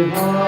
Hare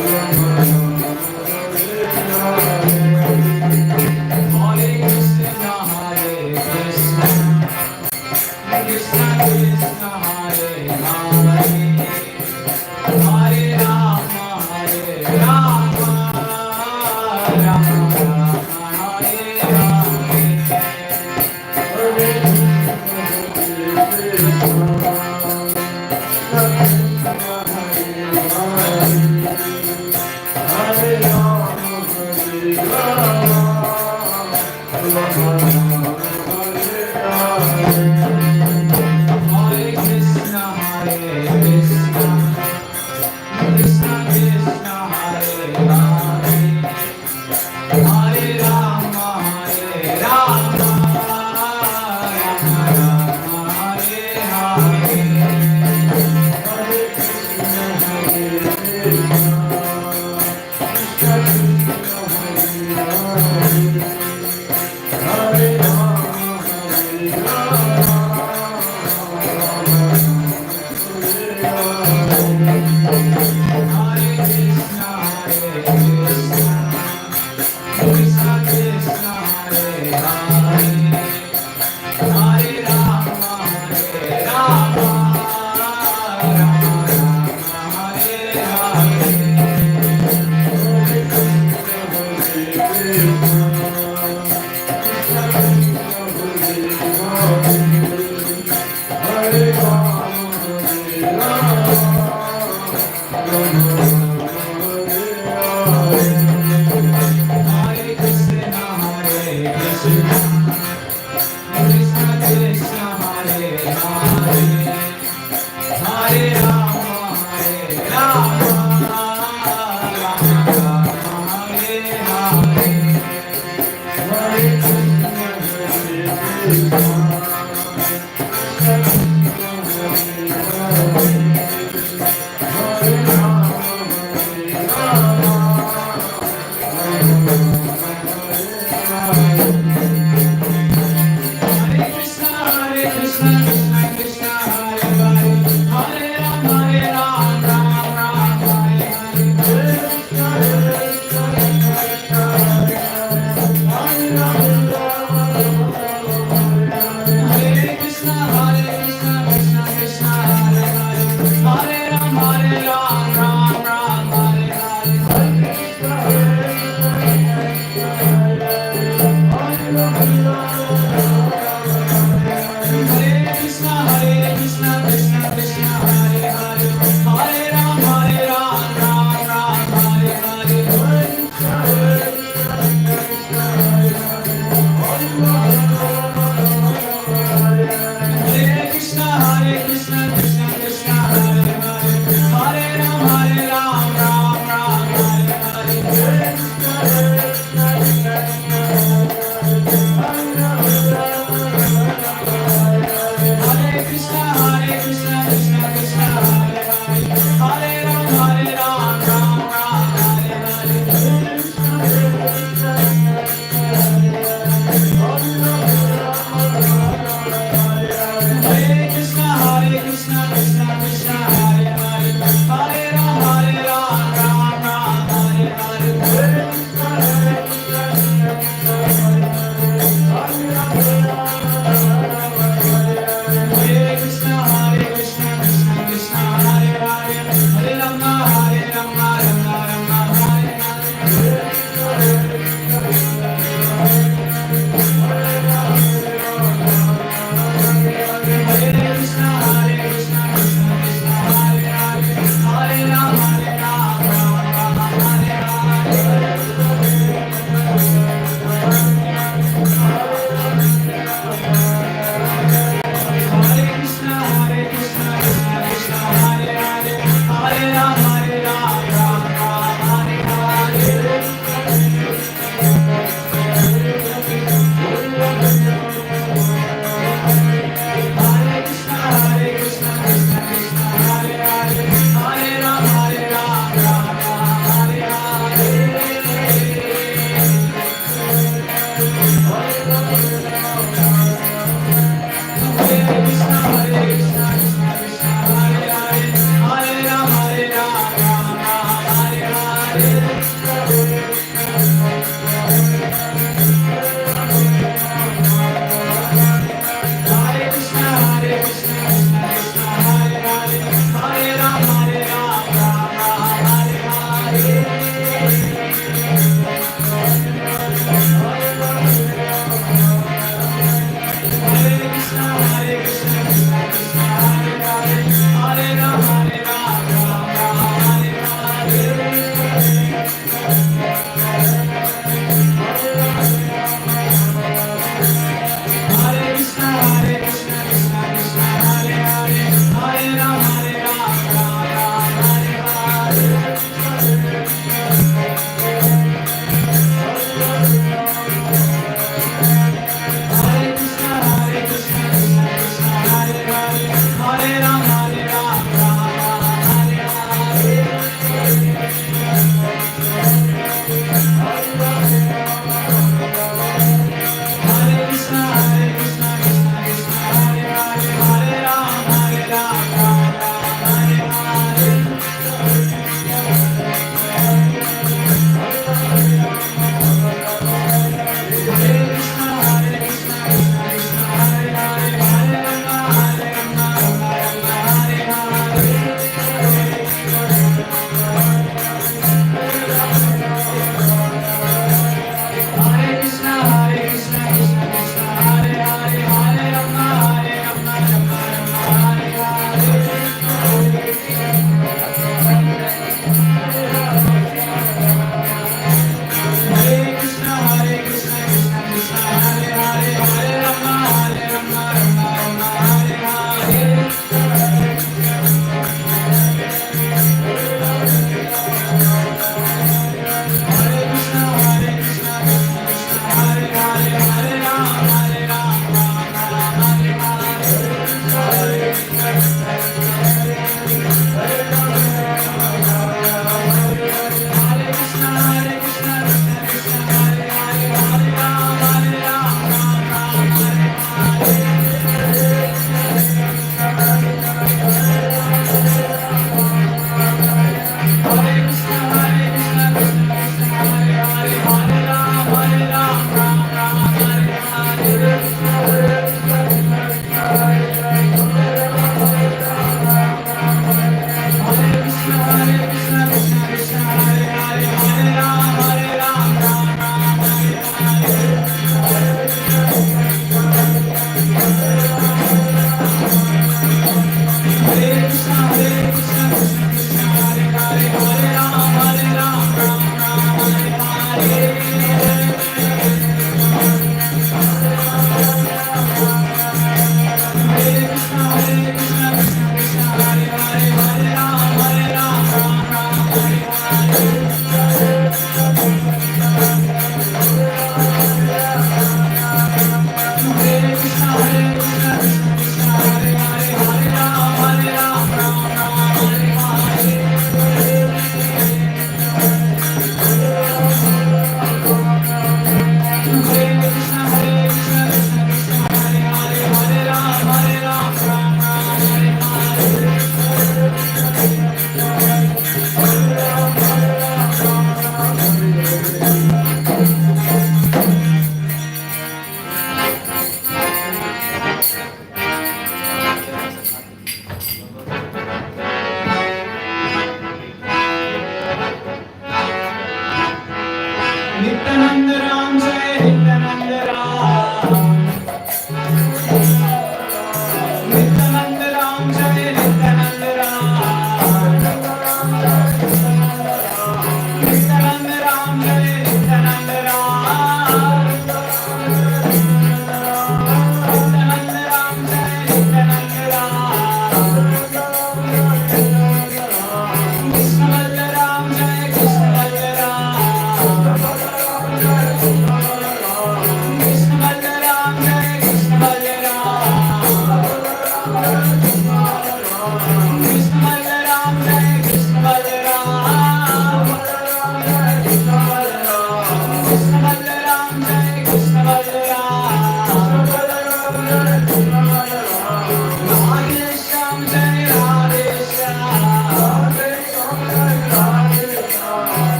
Hare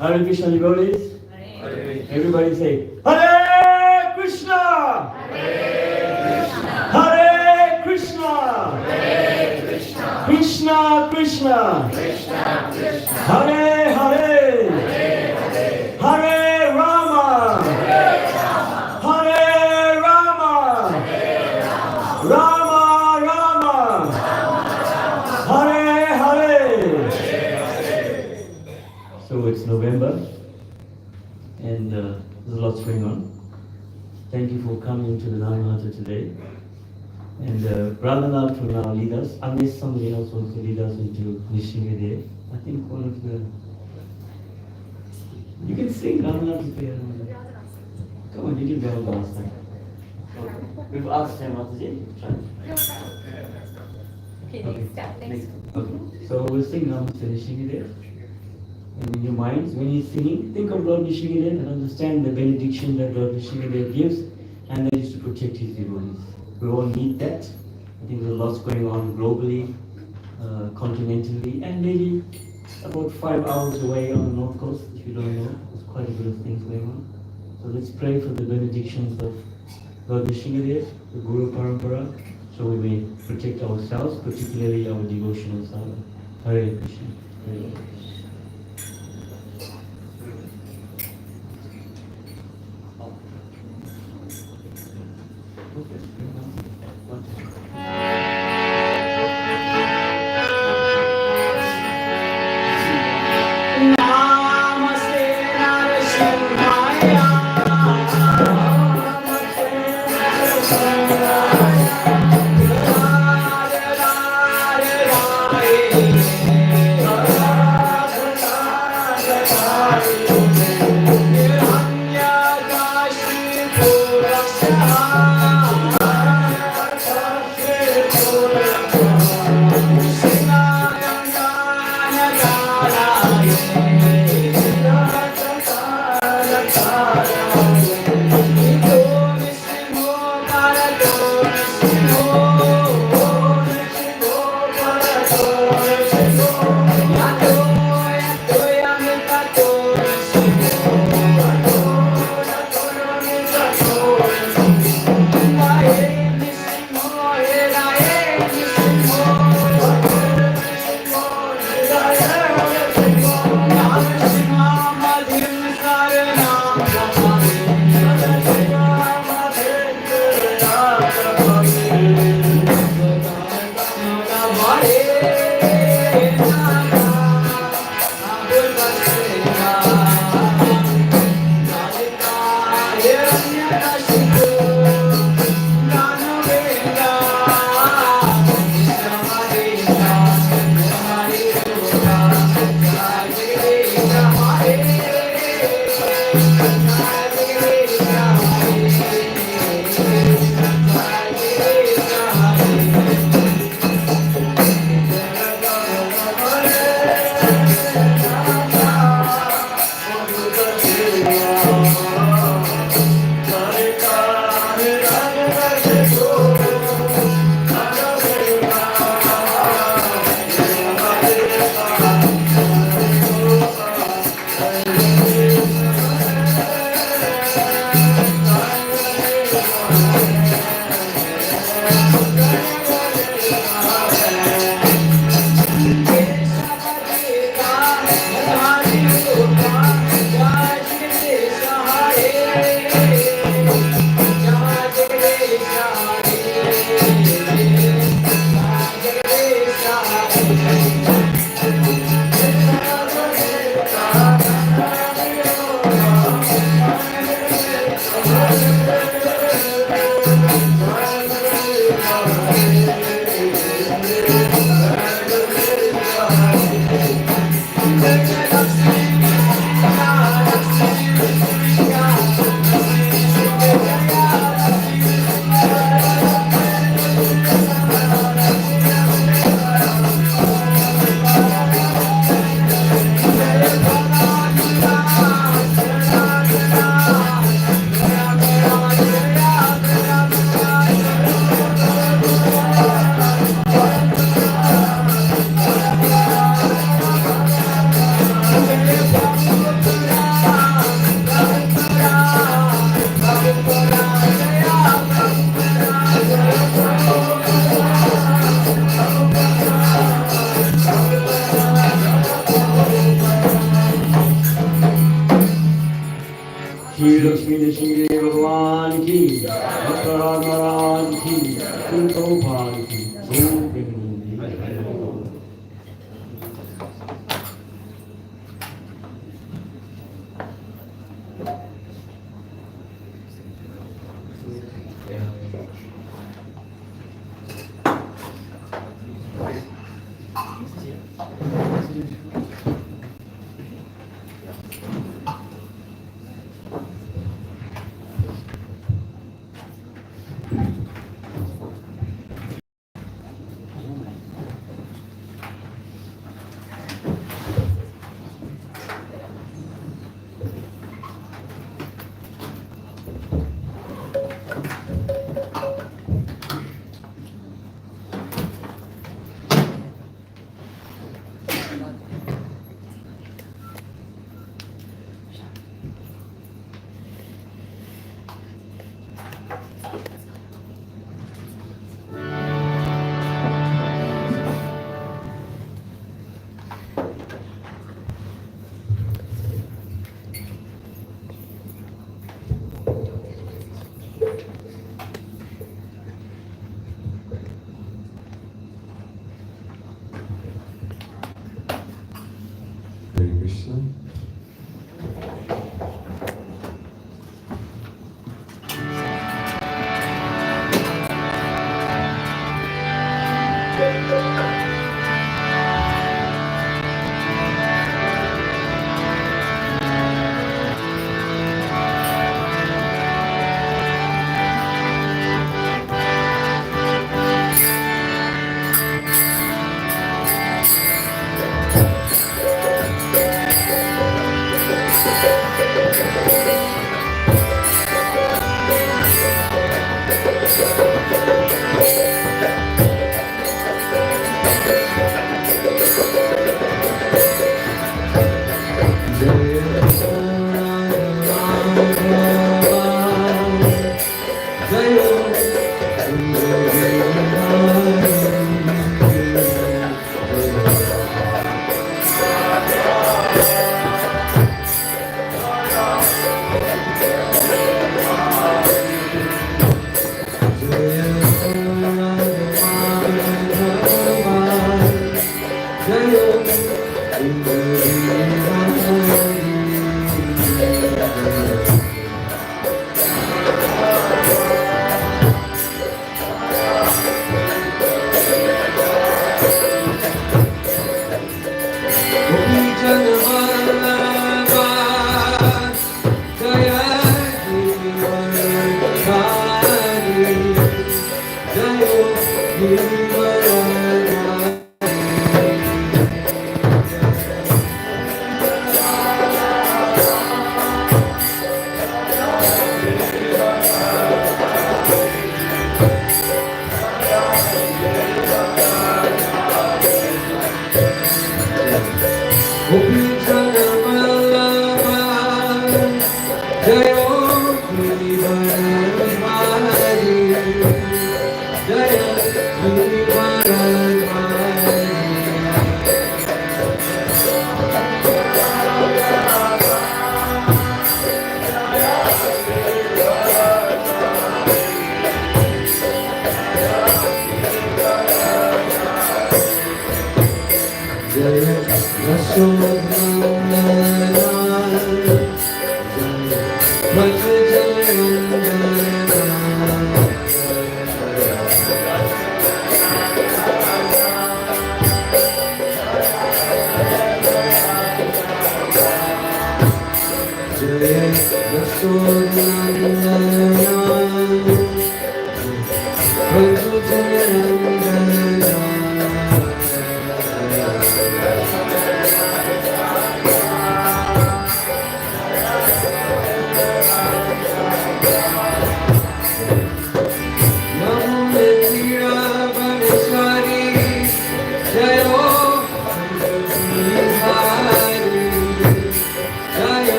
Hare Krishna devotees. Everybody say Hare Krishna. Hare Krishna. Krishna Krishna. Hare Hare. Hare Rama. Hare Rama. Rama Rama. Hare Hare. So it's November and there's lots going on. Thank you for coming to the Nayamata today. And Radhanath will now lead us, unless somebody else wants to lead us into Nishimide. I think one of the... You can sing, Radhanath is there. Come on, you did well last time. We've asked him what to say. Okay. Okay. So we'll sing Namaste Nishimide. And in your minds, when you're singing, think of Lord Nishimide and understand the benediction that Lord Nishimide gives, and that is to protect his devotees. We all need that. I think there's lots going on globally, continentally, and maybe about 5 hours away on the north coast, if you don't know. There's quite a bit of things going on. So let's pray for the benedictions of Lord Nishimide, the Guru Parampara, so we may protect ourselves, particularly our devotional sadhana. Hare Krishna. Hare Krishna. Yeah. Shri Lakshmi Narasimha भगवान की, भक्तराज महाराज की, भगवान की।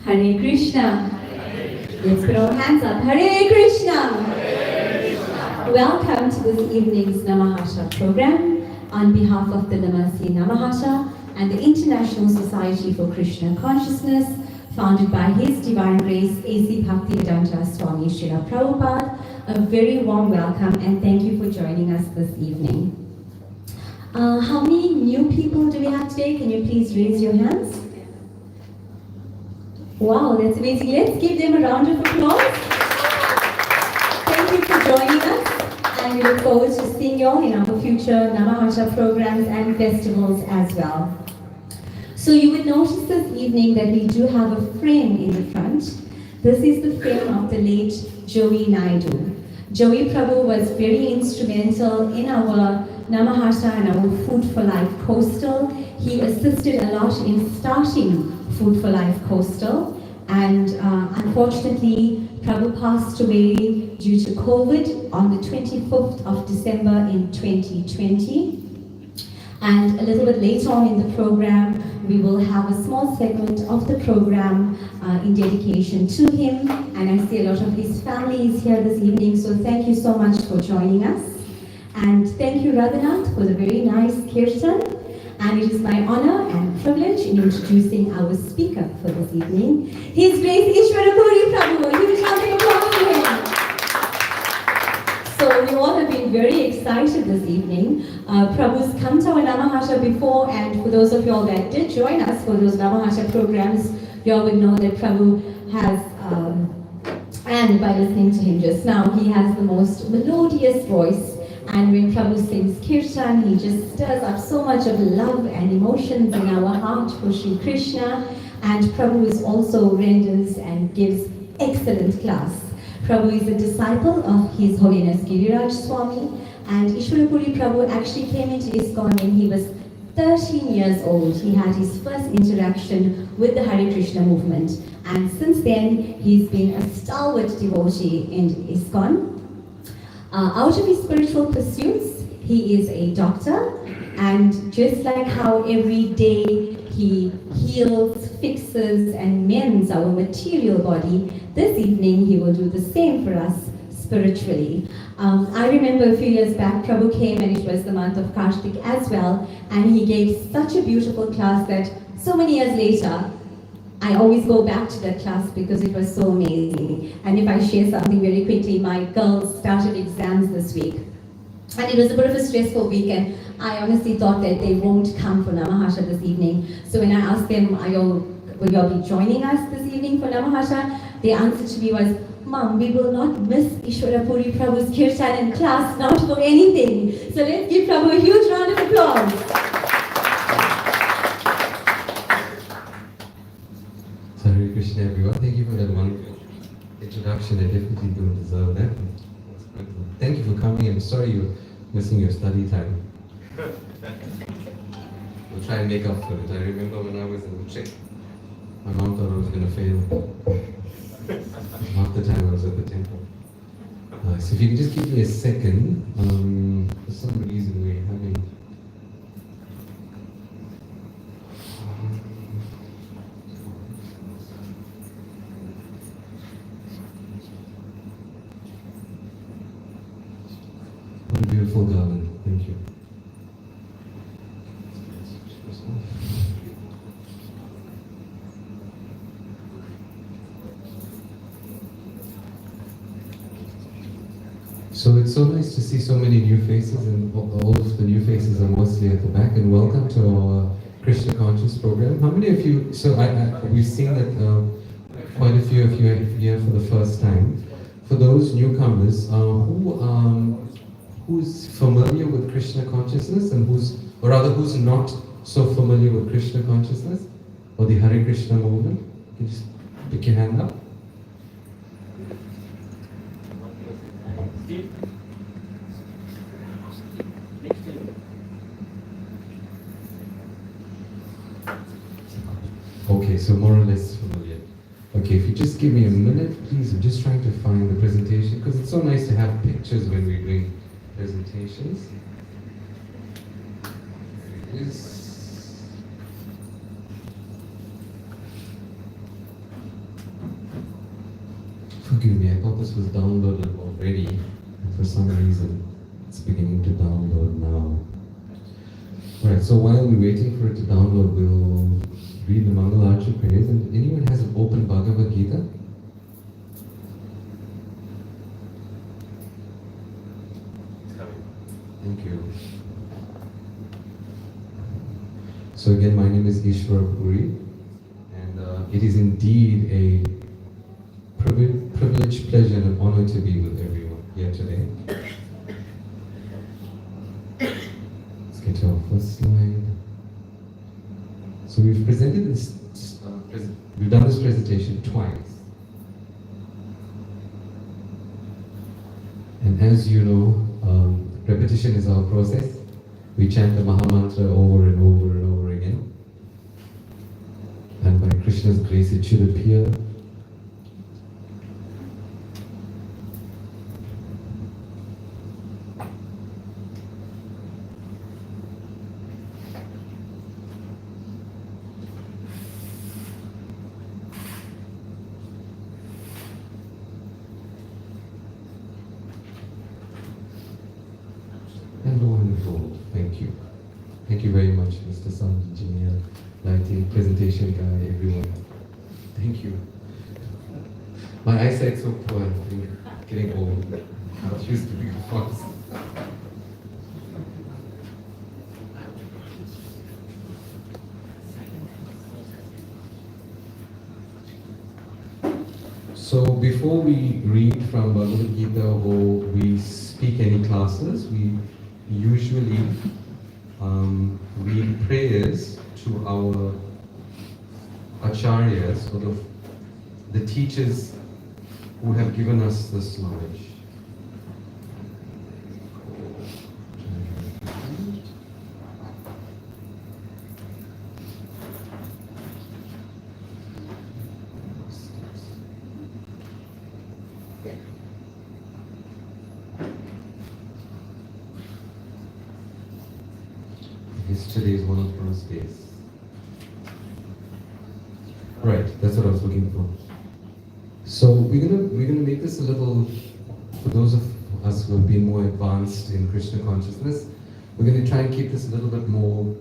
Hare Krishna. Let's put our hands up. Hare Krishna. Welcome to this evening's Namahasha program on behalf of the Namaste Namahasha and the International Society for Krishna Consciousness, founded by His Divine Grace A.C. Bhaktivedanta Swami Srila Prabhupada. A very warm welcome and thank you for joining us this evening. How many new people do we have today? Can you please raise your hands? Wow, that's amazing. Let's give them a round of applause. Thank you for joining us, and we look forward to seeing you all in our future Namahasha programs and festivals as well. So you would notice this evening that we do have a frame in the front. This is the frame of the late Joey Naidu. Joey Prabhu was very instrumental in our Namahasha and our Food for Life Coastal. He assisted a lot in starting Food for Life Coastal, and unfortunately Prabhu passed away due to COVID on the 25th of December in 2020. And a little bit later on in the program, we will have a small segment of the program in dedication to him. And I see a lot of his family is here this evening, so thank you so much for joining us. And thank you, Radhanath, for the very nice kirtan. And it is my honor and privilege in introducing our speaker for this evening, His Grace Ishwara Puri Prabhu. A huge round of applause to him. So we all have been very excited this evening. Prabhu's come to our Namahasha before, and for those of you all that did join us for those Namahasha programs, you all would know that Prabhu has, and by listening to him just now, he has the most melodious voice. And when Prabhu sings Kirtan, he just stirs up so much of love and emotions in our heart for Sri Krishna. And Prabhu is also renders and gives excellent class. Prabhu is a disciple of His Holiness Giriraj Swami, and Ishwara Puri Prabhu actually came into ISKCON when he was 13 years old. He had his first interaction with the Hare Krishna movement, and since then he's been a stalwart devotee in ISKCON. Out of his spiritual pursuits, he is a doctor, and just like how every day he heals, fixes, and mends our material body, this evening he will do the same for us spiritually. I remember a few years back, Prabhu came, and it was the month of Kartik as well, and he gave such a beautiful class that so many years later, I always go back to that class because it was so amazing. And if I share something very quickly, my girls started exams this week. And it was a bit of a stressful week, and I honestly thought that they won't come for Namahasha this evening. So when I asked them, will y'all be joining us this evening for Namahasha? The answer to me was, Mom, we will not miss Ishwara Puri Prabhu's Kirtan in class, not for anything. So let's give Prabhu a huge round of applause. Hare Krishna everyone, thank you for that wonderful introduction. I definitely don't deserve that. Thank you for coming. I'm sorry you're missing your study time. We'll try and make up for it. I remember when I was in the Czech, my mom thought I was going to fail. Half the time I was at the temple. So if you can just give me a second, for some reason we're having... What a beautiful garland. Thank you. So it's so nice to see so many new faces, and all of the new faces are mostly at the back. And welcome to our Krishna Conscious program. How many of you? So we've seen that quite a few of you are here for the first time. For those newcomers, who's familiar with Krishna consciousness, and who's not so familiar with Krishna consciousness or the Hare Krishna movement? Can you just pick your hand up? Okay, so more or less familiar. Okay, if you just give me a minute, please. I'm just trying to find the presentation, because it's so nice to have pictures when we bring presentations. Forgive me, I thought this was downloaded already. For some reason, it's beginning to download now. Alright, so while we're waiting for it to download, we'll read the Mangal Archer prayers. And anyone has an open Bhagavad Gita? Thank you. So again, my name is Ishwara Puri, and it is indeed a privilege, pleasure, and an honor to be with everyone here today. Let's get to our first slide. So we've presented this, we've done this presentation twice. And as you know, repetition is our process. We chant the Mahamantra over and over and over again. And by Krishna's grace, it should appear. And wonderful. Thank you. Thank Thank you very much, Mr. Sound Engineer, lighting, presentation guy, everyone. Thank you. My eyesight's so poor, I think, getting old. I was used to be fast. So before we read from Bhagavad Gita or we speak any classes, we usually read prayers to our acharyas, sort of the teachers who have given us this knowledge. Yesterday is one of those days. Right, that's what I was looking for. So we're gonna make this a little, for those of us who have been more advanced in Krishna consciousness, we're gonna try and keep this a little bit more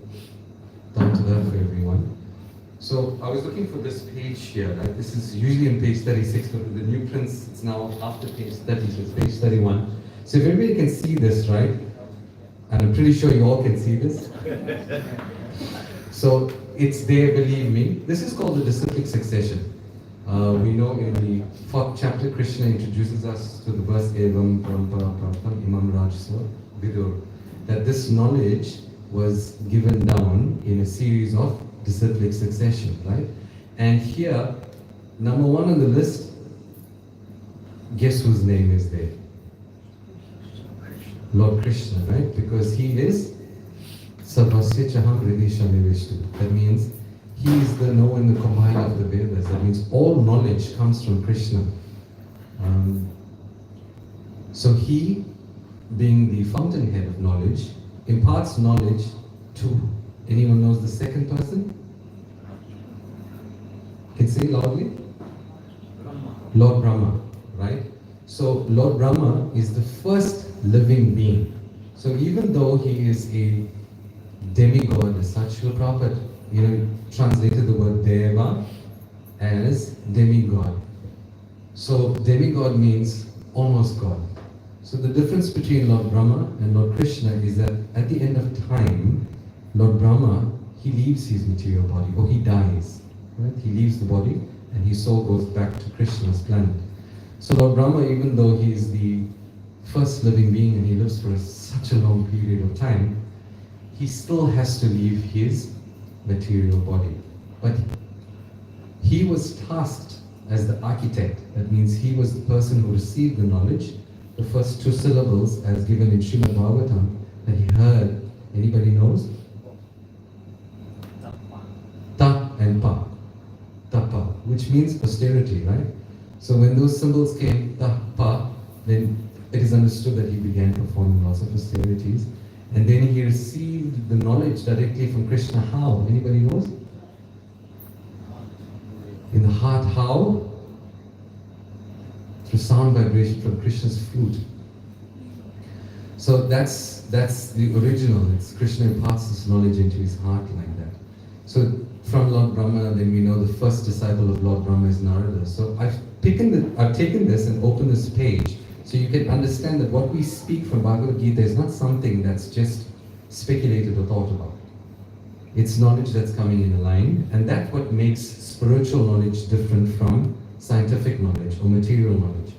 down to earth for everyone. So I was looking for this page here, right? This is usually in page 36, but with the new prints, it's now after page 30, so it's page 31. So if everybody can see this, right? And I'm pretty sure you all can see this. So it's there, believe me. This is called the disciplic succession. We know in the 4th chapter, Krishna introduces us to the verse Evam Parampara Praptam Imam Rajasa Vidur, that this knowledge was given down in a series of disciplic succession, right? And here, number 1 on the list, guess whose name is there? Lord Krishna, right? Because he is Sarvasya Chaham Hridisha Nivishtu. That means he is the knower, the compiler of the Vedas. That means all knowledge comes from Krishna. So he, being the fountainhead of knowledge, imparts knowledge to, anyone knows the second person? Can say loudly? Lord Brahma, right? So Lord Brahma is the first living being. So even though he is a demigod as such, Srila Prabhupada, translated the word Deva as demigod. So demigod means almost God. So the difference between Lord Brahma and Lord Krishna is that at the end of time, Lord Brahma, he leaves his material body, or he dies. Right? He leaves the body and his soul goes back to Krishna's planet. So Lord Brahma, even though he is the first living being and he lives for such a long period of time, he still has to leave his material body. But he was tasked as the architect. That means he was the person who received the knowledge, the first 2 syllables as given in Srimad Bhagavatam that he heard. Anybody knows? Ta and pa. Tapa, which means austerity, right? So when those symbols came, ta, pa, then it is understood that he began performing lots of austerities. And then he received the knowledge directly from Krishna. How? Anybody knows? In the heart, how? Through sound vibration from Krishna's flute. So that's the original. It's Krishna imparts this knowledge into his heart like that. So from Lord Brahma, then we know the first disciple of Lord Brahma is Narada. So I've taken this and opened this page so you can understand that what we speak from Bhagavad Gita is not something that's just speculated or thought about. It's knowledge that's coming in a line, and that's what makes spiritual knowledge different from scientific knowledge or material knowledge.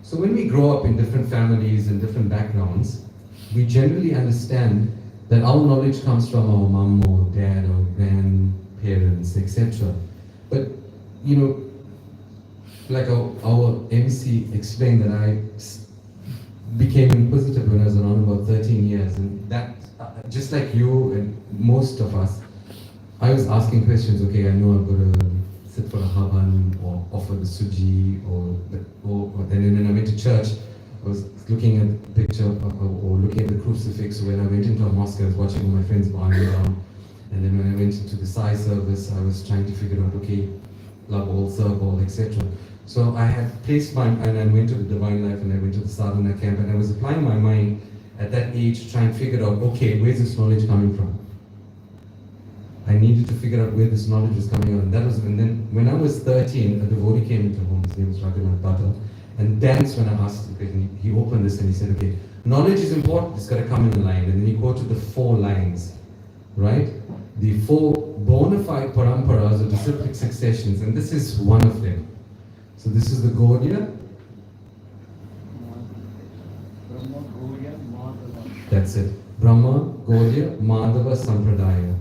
So when we grow up in different families and different backgrounds, we generally understand that our knowledge comes from our mom or dad or grandparents, etc. But, like our MC explained, that I became inquisitive when I was around about 13 years, and that, just like you and most of us, I was asking questions. Okay, I know I've got to sit for a havan or offer the suji, or then when I went to church, I was looking at the picture or looking at the crucifix. When I went into a mosque, I was watching all my friends bowing down. And then when I went into the Sai service, I was trying to figure out, okay, love all, serve all, etc. So I had placed and I went to the Divine Life and I went to the sadhana camp, and I was applying my mind at that age to try and figure out, okay, where's this knowledge coming from? I needed to figure out where this knowledge was coming on. And then when I was 13, a devotee came into home, his name was Raghunath Bhatta, and that's when I asked the question. He opened this and he said, okay, knowledge is important, it's got to come in a line. And then he quoted the 4 lines, right? The 4 bona fide paramparas or disciplic successions, and this is one of them. So this is the Gaudiya. That's it. Brahma, Gaudiya, Madhava, Sampradaya.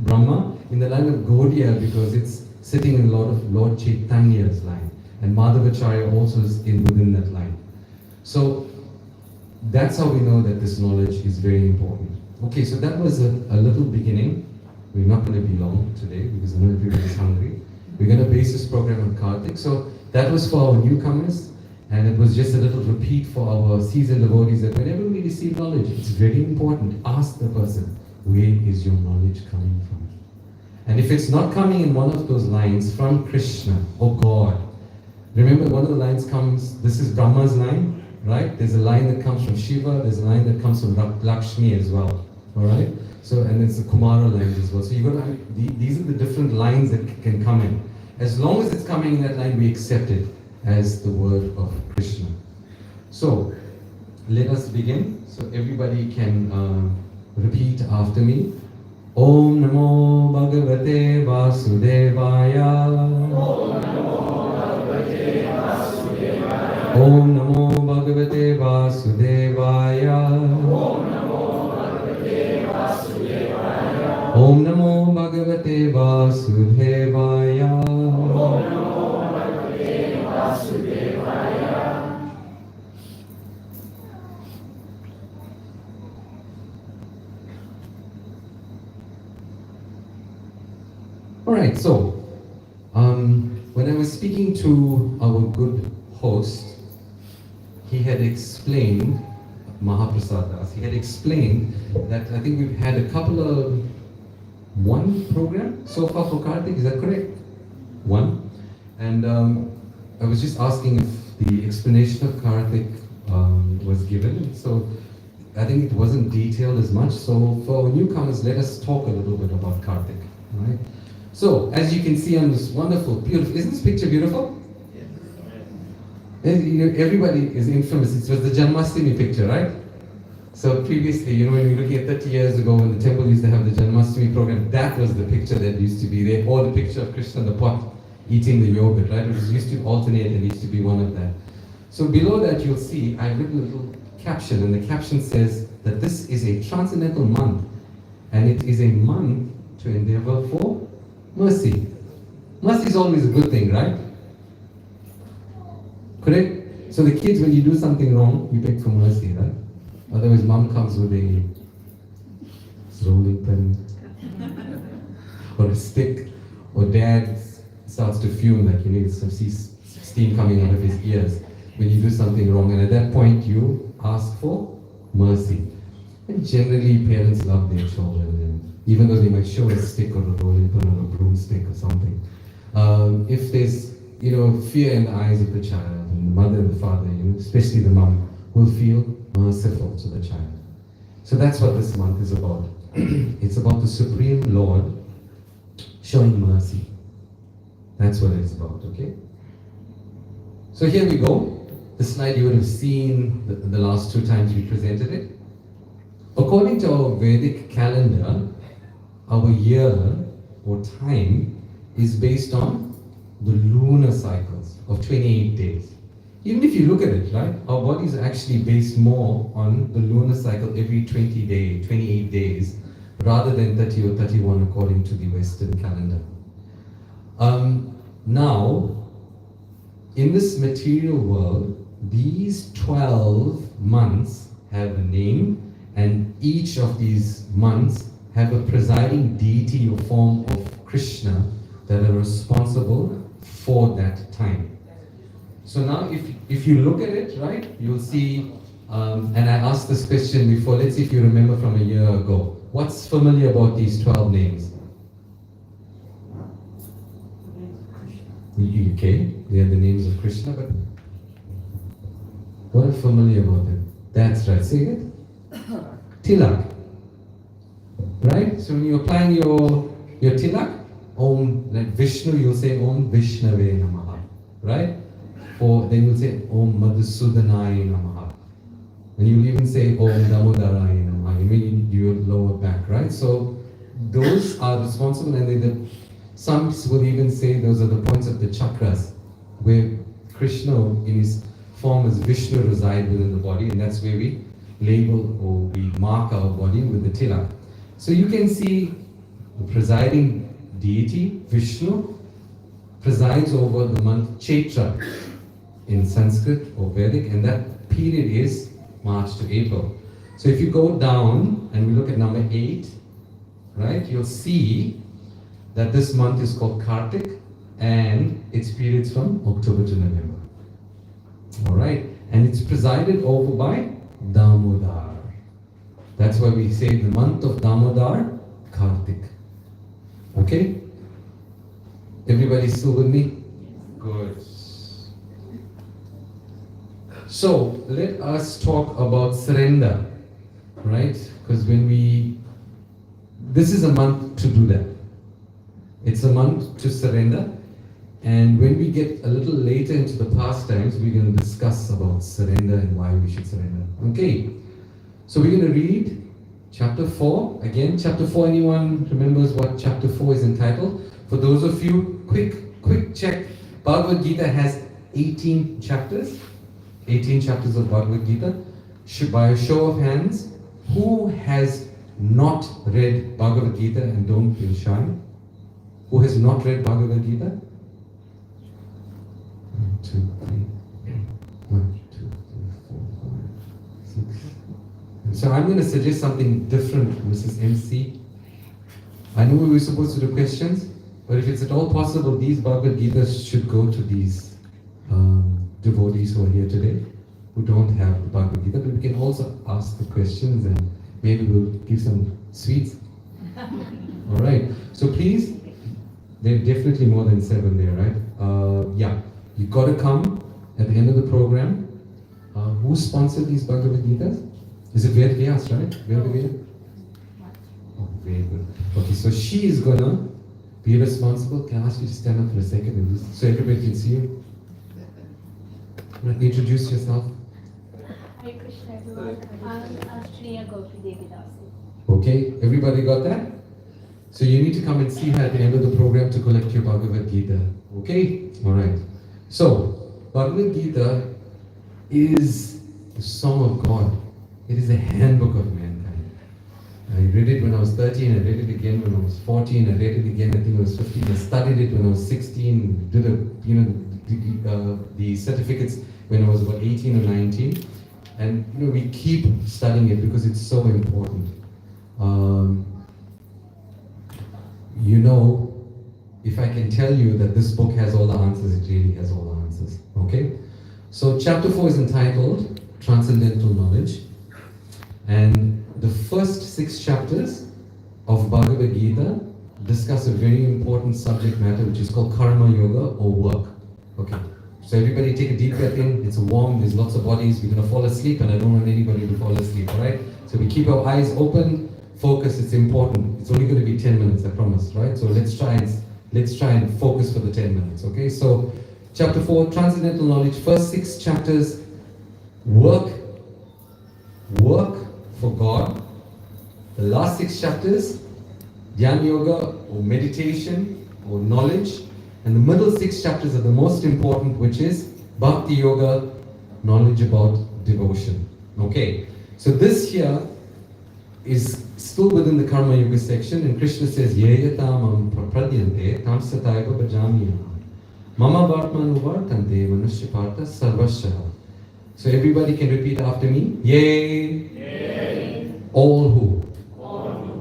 Brahma in the line of Gaudiya because it's sitting in a lot of Lord Chaitanya's line. And Madhavacharya also is within that line. So that's how we know that this knowledge is very important. Okay, so that was a little beginning. We're not going to be long today because I know everybody's hungry. We're going to base this program on Kartik. So that was for our newcomers. And it was just a little repeat for our seasoned devotees that whenever we receive knowledge, it's very important. Ask the person, where is your knowledge coming from? And if it's not coming in one of those lines from Krishna or God, remember one of the lines comes, this is Brahma's line, right? There's a line that comes from Shiva, there's a line that comes from Lakshmi as well, all right? So, and it's the Kumara lines as well. So you've got to, these are the different lines that can come in. As long as it's coming in that line, we accept it as the word of Krishna. So, let us begin. So everybody can repeat after me. Om Namo Bhagavate Vasudevaya. Om Namo Bhagavate Vasudevaya. Om Namo Bhagavate Vasudevaya. Om Namo Bhagavate Vasudevaya. Om Namo Bhagavate Vasudevaya. Alright, so when I was speaking to our good host, he had explained, Mahaprasad Das, he had explained that I think we've had a couple of, 1 program so far for Kartik, is that correct? 1. And I was just asking if the explanation of Kartik was given. So I think it wasn't detailed as much. So for our newcomers, let us talk a little bit about Kartik. Right? So as you can see on this wonderful, beautiful, isn't this picture beautiful? Yes. Everybody is infamous. It was the Janmashtami picture, right? So previously, when you're looking at 30 years ago when the temple used to have the Janmashtami program, that was the picture that used to be there, or the picture of Krishna in the pot eating the yogurt, right? It was used to alternate and used to be one of that. So below that you'll see, I've written a little caption, and the caption says that this is a transcendental month, and it is a month to endeavor for mercy. Mercy is always a good thing, right? Correct? So the kids, when you do something wrong, you beg for mercy, right? Otherwise, mom comes with a rolling pin or a stick, or dad starts to fume like you need some steam coming out of his ears when you do something wrong. And at that point, you ask for mercy. And generally, parents love their children, and even though they might show a stick or a rolling pin or a broomstick or something. If there's fear in the eyes of the child, and the mother and the father, especially the mom, will feel merciful to the child. So that's what this month is about. It's about the Supreme Lord showing mercy. That's what it's about, okay? So here we go. The slide you would have seen the last 2 times we presented it. According to our Vedic calendar, our year or time is based on the lunar cycles of 28 days. Even if you look at it, right, our body is actually based more on the lunar cycle every 28 days, rather than 30 or 31 according to the Western calendar. Now, in this material world, these 12 months have a name, and each of these months have a presiding deity or form of Krishna that are responsible for that time. So now if you look at it, right, you'll see, and I asked this question before, let's see if you remember from a year ago. What's familiar about these 12 names? Okay, they are the names of Krishna, but what is familiar about them? That's right, say it. Tilak. Right? So when you're applying your your tilak, Om, like Vishnu, you'll say Om Vishnave Namaha, right? Or then you'll say Om Madhusudanaye Namaha. And you'll even say Om Damodaraye Namaha. You mean your lower back, right? So those are responsible, and some will even say those are the points of the chakras, where Krishna in his form as Vishnu reside within the body, and that's where we label or we mark our body with the tilak. So you can see the presiding deity, Vishnu, presides over the month Chaitra in Sanskrit or Vedic, and that period is March to April. So if you go down and we look at number 8, right, you'll see that this month is called Kartik, and its periods from October to November. Alright, and it's presided over by Damodar. That's why we say the month of Damodar, Kartik. Okay? Everybody still with me? Good. So, let us talk about surrender, right? Because this is a month to do that. It's a month to surrender. And when we get a little later into the pastimes, we're going to discuss about surrender and why we should surrender. Okay, so we're going to read chapter 4. Again, chapter 4, anyone remembers what chapter 4 is entitled? For those of you, quick check. Bhagavad Gita has 18 chapters. 18 chapters of Bhagavad Gita. By a show of hands, who has not read Bhagavad Gita and don't feel shy? Who has not read Bhagavad Gita? 1, 2, 3. 1, 2, 3, 4, 5, 6. So I'm going to suggest something different, Mrs. MC. I know we were supposed to do questions, but if it's at all possible, these Bhagavad Gitas should go to these devotees who are here today, who don't have the Bhagavad Gita, but we can also ask the questions and maybe we'll give some sweets. Alright, so please, there are definitely more than 7 there, right? Yeah. You've got to come at the end of the program. Who sponsored these Bhagavad Gitas? Is it Ved Vyas, right? Oh, very good. Okay, so she is going to be responsible. Can I ask you to stand up for a second and just, so everybody can see you? Introduce yourself. Hare Krishna everyone. I'm Ashriya Gopi Devi Dasi. Okay, everybody got that? So you need to come and see her at the end of the program to collect your Bhagavad Gita. Okay? Alright. So, Bhagavad Gita is the song of God. It is a handbook of mankind. I read it when I was 13, I read it again when I was 14, I read it again I think I was 15, I studied it when I was 16, did the certificates when I was about 18 or 19. And we keep studying it because it's so important. If I can tell you that this book has all the answers, it really has all the answers. Okay? So chapter 4 is entitled Transcendental Knowledge. And the first 6 chapters of Bhagavad Gita discuss a very important subject matter which is called Karma Yoga or work. Okay? So everybody take a deep breath in. It's warm, there's lots of bodies. We're going to fall asleep and I don't want anybody to fall asleep, alright? So we keep our eyes open, focus, it's important. It's only going to be 10 minutes, I promise, right? So let's try and focus for the 10 minutes, okay? So chapter 4, Transcendental Knowledge, first 6 chapters, work for God. The last 6 chapters, Dhyana Yoga or meditation or knowledge. And the middle 6 chapters are the most important, which is Bhakti Yoga, knowledge about devotion. Okay, so this here is still within the Karma Yoga section, and Krishna says, Yeyatamam prapadyante tam sataiva bhajamiyam mama vartmanu vartante manushya partha sarvasya. So everybody can repeat after me. Yea. All who.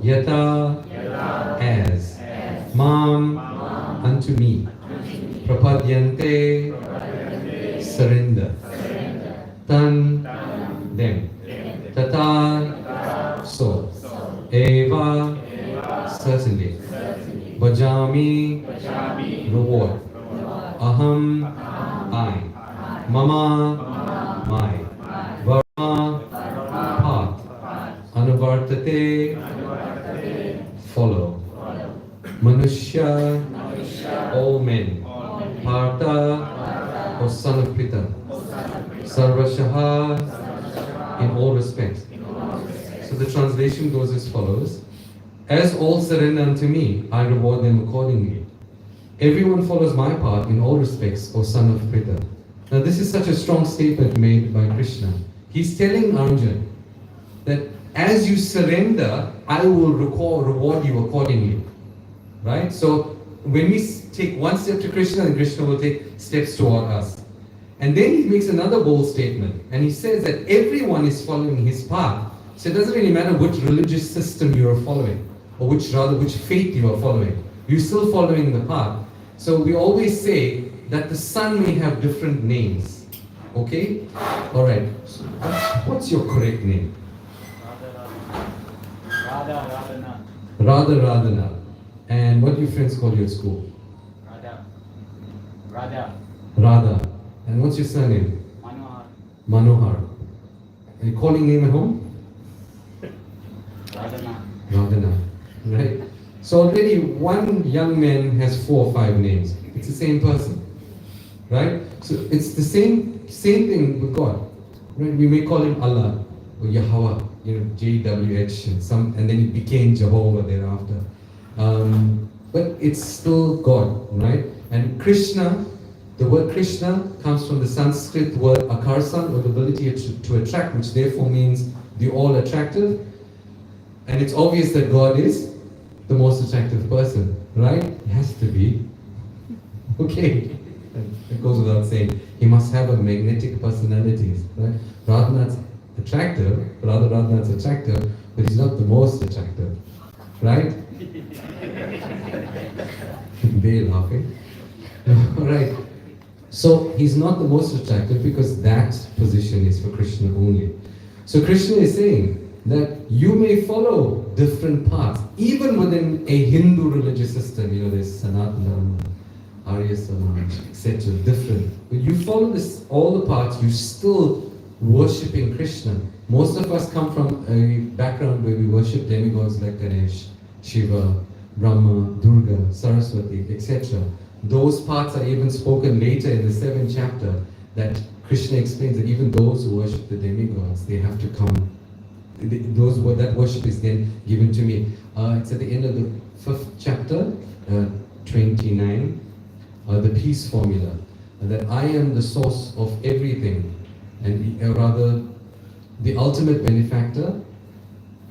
Yata. As. Mam. Unto me. Prapadyante. Surrender. Tan. Them. Tata. So. Eva. Certainly. Bhajami. Reward. Aham. I. Mama. My. Varma. Path. Anuvartate. Follow. Manushya, all men. Partha, or son of Pita. Sarvashaha, in all respects. So the translation goes as follows. As all surrender unto me, I reward them accordingly. Everyone follows my path in all respects, O son of Pita. Now this is such a strong statement made by Krishna. He's telling Arjuna that as you surrender, I will reward you accordingly. Right? So when we take one step to Krishna, then Krishna will take steps toward us. And then he makes another bold statement, and he says that everyone is following his path. So it doesn't really matter which religious system you are following, or which faith you are following. You're still following the path. So we always say that the sun may have different names. Okay? Alright. So what's your correct name? Radha. And what do your friends call you at school? Radha. And what's your surname? Manohar. And your calling name at home? Radhana. Right? So already one young man has 4 or 5 names. It's the same person. Right? So it's the same thing with God. Right? We may call him Allah or Yahweh, JWH, and then it became Jehovah thereafter. But it's still God, right? And Krishna, the word Krishna comes from the Sanskrit word akarsan, or the ability to attract, which therefore means the all attractive. And it's obvious that God is the most attractive person, right? It has to be. Okay. It goes without saying. He must have a magnetic personality, right? Radhanath's attractive, Radhanath's attractive, but he's not the most attractive, right? They're laughing. Alright. So he's not the most attractive because that position is for Krishna only. So Krishna is saying that you may follow different paths, even within a Hindu religious system. There's Sanatana, Arya Samaj, etc. Different. But you follow all the paths, you're still worshipping Krishna. Most of us come from a background where we worship demigods like Ganesh, Shiva, Brahma, Durga, Saraswati, etc. Those parts are even spoken later in the 7th chapter, that Krishna explains that even those who worship the demigods, they have to come. That worship is then given to me. It's at the end of the 5th chapter, 29, the peace formula, that I am the source of everything, and rather the ultimate benefactor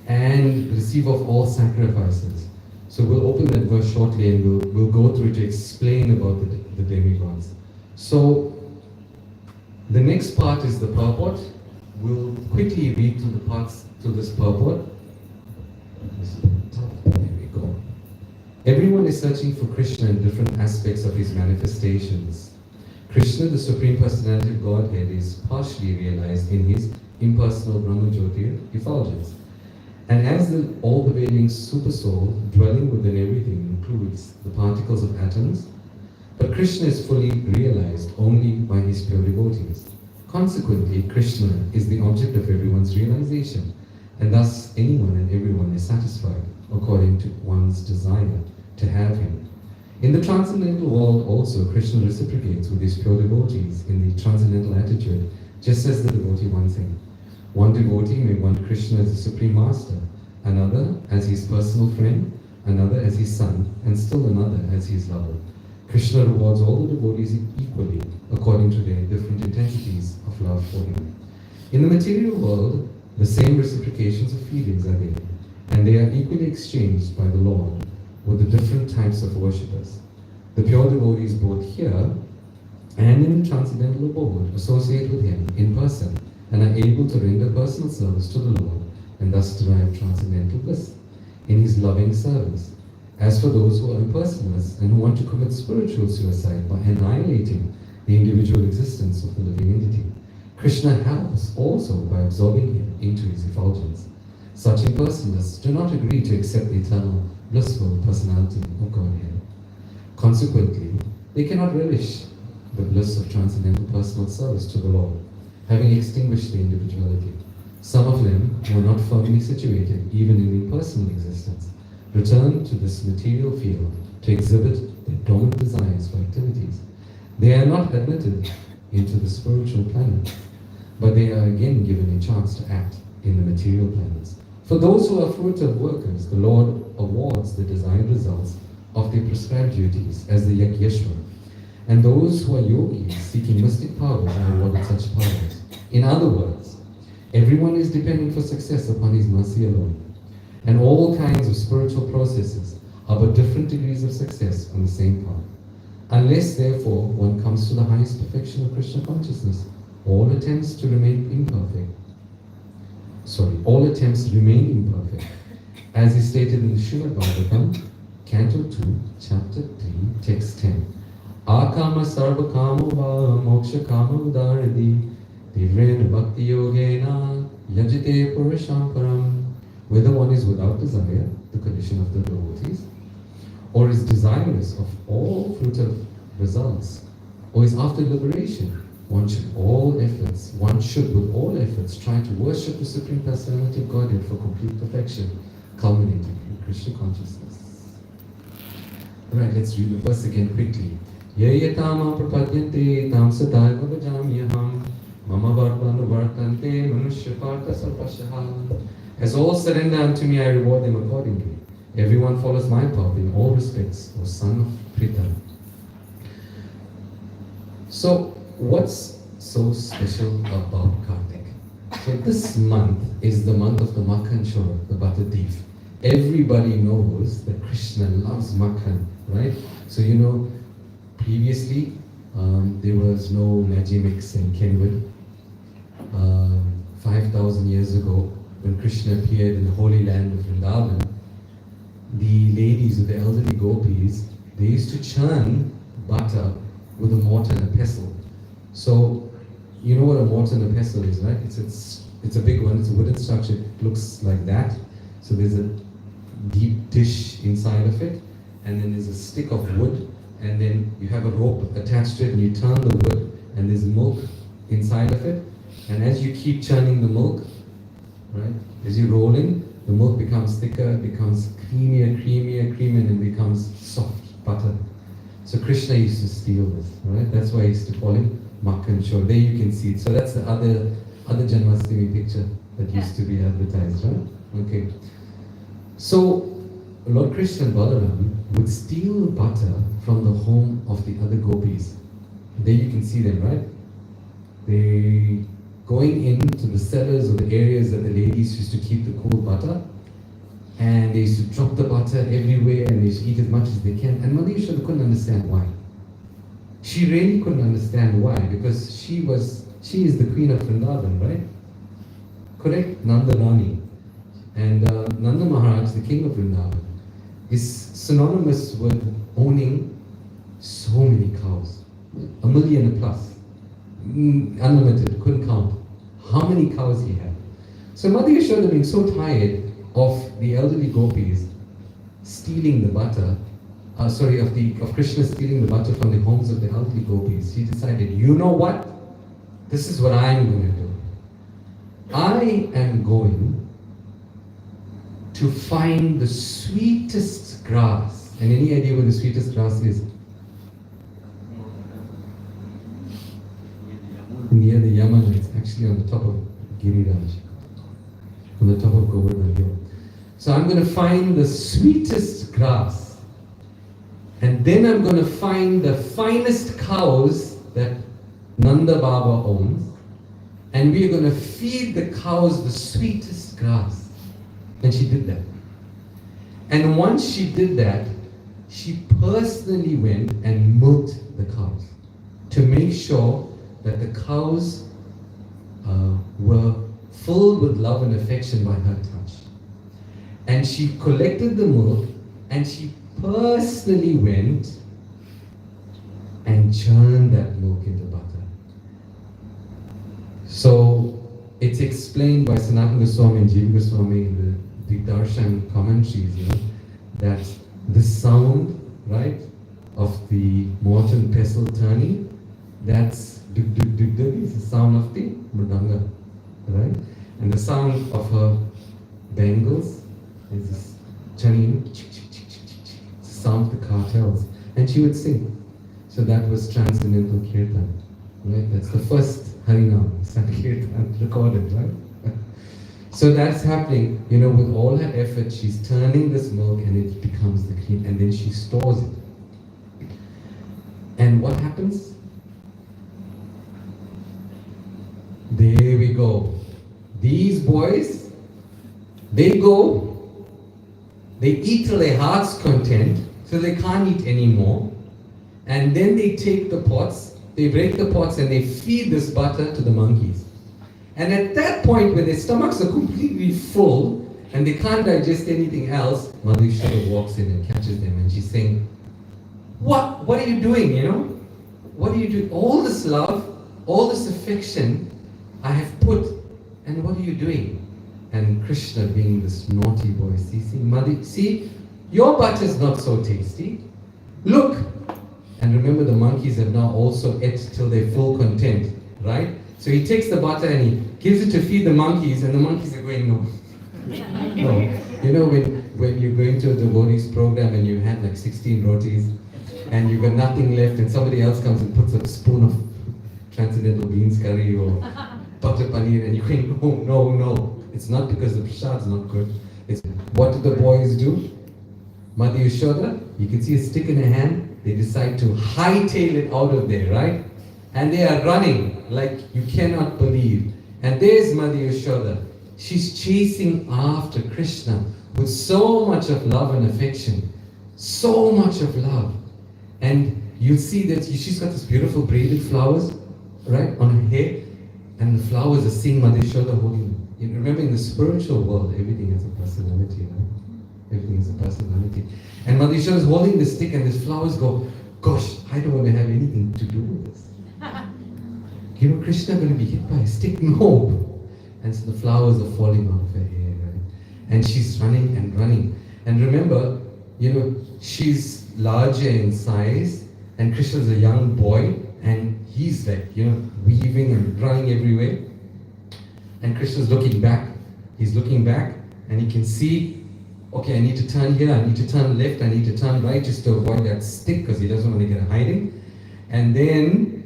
and receiver of all sacrifices. So we'll open that verse shortly, and we'll go through to explain about the demigods. So the next part is the purport. We'll quickly read through the parts to this purport. There we go. Everyone is searching for Krishna in different aspects of his manifestations. Krishna, the Supreme Personality of Godhead, is partially realized in his impersonal Brahma Jyotir effulgence. And as the all-pervading Supersoul dwelling within everything includes the particles of atoms, but Krishna is fully realized only by his pure devotees. Consequently, Krishna is the object of everyone's realization, and thus anyone and everyone is satisfied according to one's desire to have him. In the transcendental world also, Krishna reciprocates with his pure devotees in the transcendental attitude, just as the devotee wants him. One devotee may want Krishna as the Supreme Master, another as his personal friend, another as his son, and still another as his lover. Krishna rewards all the devotees equally according to their different intensities of love for him. In the material world, the same reciprocations of feelings are there, and they are equally exchanged by the Lord with the different types of worshippers. The pure devotees both here and in the transcendental abode associate with him in person and are able to render personal service to the Lord and thus derive transcendental bliss in his loving service. As for those who are impersonalists and who want to commit spiritual suicide by annihilating the individual existence of the living entity, Krishna helps also by absorbing him into his effulgence. Such impersonalists do not agree to accept the eternal, blissful personality of Godhead. Consequently, they cannot relish the bliss of transcendental personal service to the Lord, having extinguished the individuality. Some of them were not firmly situated even in impersonal existence, return to this material field to exhibit their dormant desires for activities. They are not admitted into the spiritual planet, but they are again given a chance to act in the material planets. For those who are fruitive workers, the Lord awards the desired results of their prescribed duties as the Ishwara. And those who are yogis seeking mystic powers are awarded such powers. In other words, everyone is dependent for success upon his mercy alone. And all kinds of spiritual processes are but different degrees of success on the same path. Unless, therefore, one comes to the highest perfection of Krishna consciousness, all attempts remain imperfect. As is stated in the Srimad Bhagavatam, Canto 2, Chapter 3, Text 10. Akama sarva kama va moksha kama udaradi divrena bhakti yogena yajite purusham param. Whether one is without desire, the condition of the devotees, or is desirous of all fruitive results, or is after liberation, one should with all efforts try to worship the Supreme Personality of Godhead for complete perfection, culminating in Krishna consciousness. Alright, let's read the verse again quickly. Yayatama prapadyante tam sadaiva bhajamyaham mama vartana vartante manushya partha sarvashaha. As all surrender unto me, I reward them accordingly. Everyone follows my path in all respects, O son of Pritha. So, what's so special about Kartik? So this month is the month of the Makhan Chor, the butter thief. Everybody knows that Krishna loves Makhan, right? So previously there was no Magimix and Kenwood. 5,000 years ago, when Krishna appeared in the holy land of Vrindavan, the ladies with the elderly gopis, they used to churn butter with a mortar and a pestle. So, you know what a mortar and a pestle is, right? It's a big one, it's a wooden structure, it looks like that. So there's a deep dish inside of it, and then there's a stick of wood, and then you have a rope attached to it, and you turn the wood, and there's milk inside of it. And as you keep churning the milk, right, as you're rolling, the milk becomes thicker, it becomes creamier, and it becomes soft butter. So Krishna used to steal this, right? That's why he used to call him Makhan Chor. There you can see it. So that's the other Janmashtami picture that used to be advertised, right? Okay. So Lord Krishna and Balaram would steal butter from the home of the other gopis. There you can see them, right? They going into the cellars or the areas that the ladies used to keep the cool butter, and they used to drop the butter everywhere, and they used to eat as much as they can. And Mother Yashoda couldn't understand why. She really couldn't understand why, because she is the queen of Vrindavan, right? Correct? Nanda Rani. And Nanda Maharaj, the king of Vrindavan, is synonymous with owning so many cows. 1 million plus. Unlimited, couldn't count how many cows he had. So Mother Yashoda, being so tired of the elderly gopis stealing the butter, of Krishna stealing the butter from the homes of the elderly gopis, she decided, you know what? This is what I'm going to do. I am going to find the sweetest grass. And any idea what the sweetest grass is? Near the Yamuna, it's actually on the top of Giriraj, on the top of Govardhan Hill. So I'm going to find the sweetest grass, and then I'm going to find the finest cows that Nanda Baba owns, and we are going to feed the cows the sweetest grass. And she did that. And once she did that, she personally went and milked the cows to make sure that the cows were filled with love and affection by her touch. And she collected the milk, and she personally went and churned that milk into butter. So it's explained by Sanatana Goswami and Jiva Goswami in the Darshan commentaries, that the sound, right, of the mortar and pestle turning, that's dug dug dug dug, is the sound of the mridanga, right? And the sound of her bangles is this turning, sound the cartels, and she would sing. So that was Transcendental Kirtan, right? That's the first Harinam, Sankirtan recorded, right? So that's happening, with all her effort, she's turning this milk and it becomes the cream, and then she stores it. And what happens? There we go. These boys, they go, they eat till their heart's content, so they can't eat anymore. And then they take the pots, they break the pots, and they feed this butter to the monkeys. And at that point, when their stomachs are completely full and they can't digest anything else, Mother Ishwara walks in and catches them, and she's saying, What are you doing, What are you doing? All this love, all this affection I have put, and what are you doing? And Krishna, being this naughty boy, see, your butter's not so tasty. Look. And remember, the monkeys have now also ate till their full content, right? So he takes the butter and he gives it to feed the monkeys, and the monkeys are going, no. No. When you're going to a devotees program and you had like 16 rotis and you've got nothing left, and somebody else comes and puts a spoon of transcendental beans curry or butter paneer, and you're going, no. It's not because the prasad's not good. It's what do the boys do? Mother Yashoda, you can see a stick in her hand, they decide to hightail it out of there, right? And they are running like you cannot believe. And there's Mother Yashoda. She's chasing after Krishna with so much of love and affection. So much of love. And you'll see that she's got this beautiful braided flowers, right, on her hair. And the flowers are seeing Mother Yashoda holding them. Remember, in the spiritual world, everything has a personality, right? Everything is a personality. And Mother Yashoda is holding the stick, and these flowers go, gosh, I don't want to have anything to do with this. Krishna going to be hit by a stick? No. And so the flowers are falling out of her hair, right? And she's running and running. And remember, she's larger in size, and Krishna's a young boy, and he's like, weaving and running everywhere. And Krishna's looking back. He's looking back, and he can see, okay, I need to turn here, I need to turn left, I need to turn right, just to avoid that stick, because he doesn't want to get hiding. And then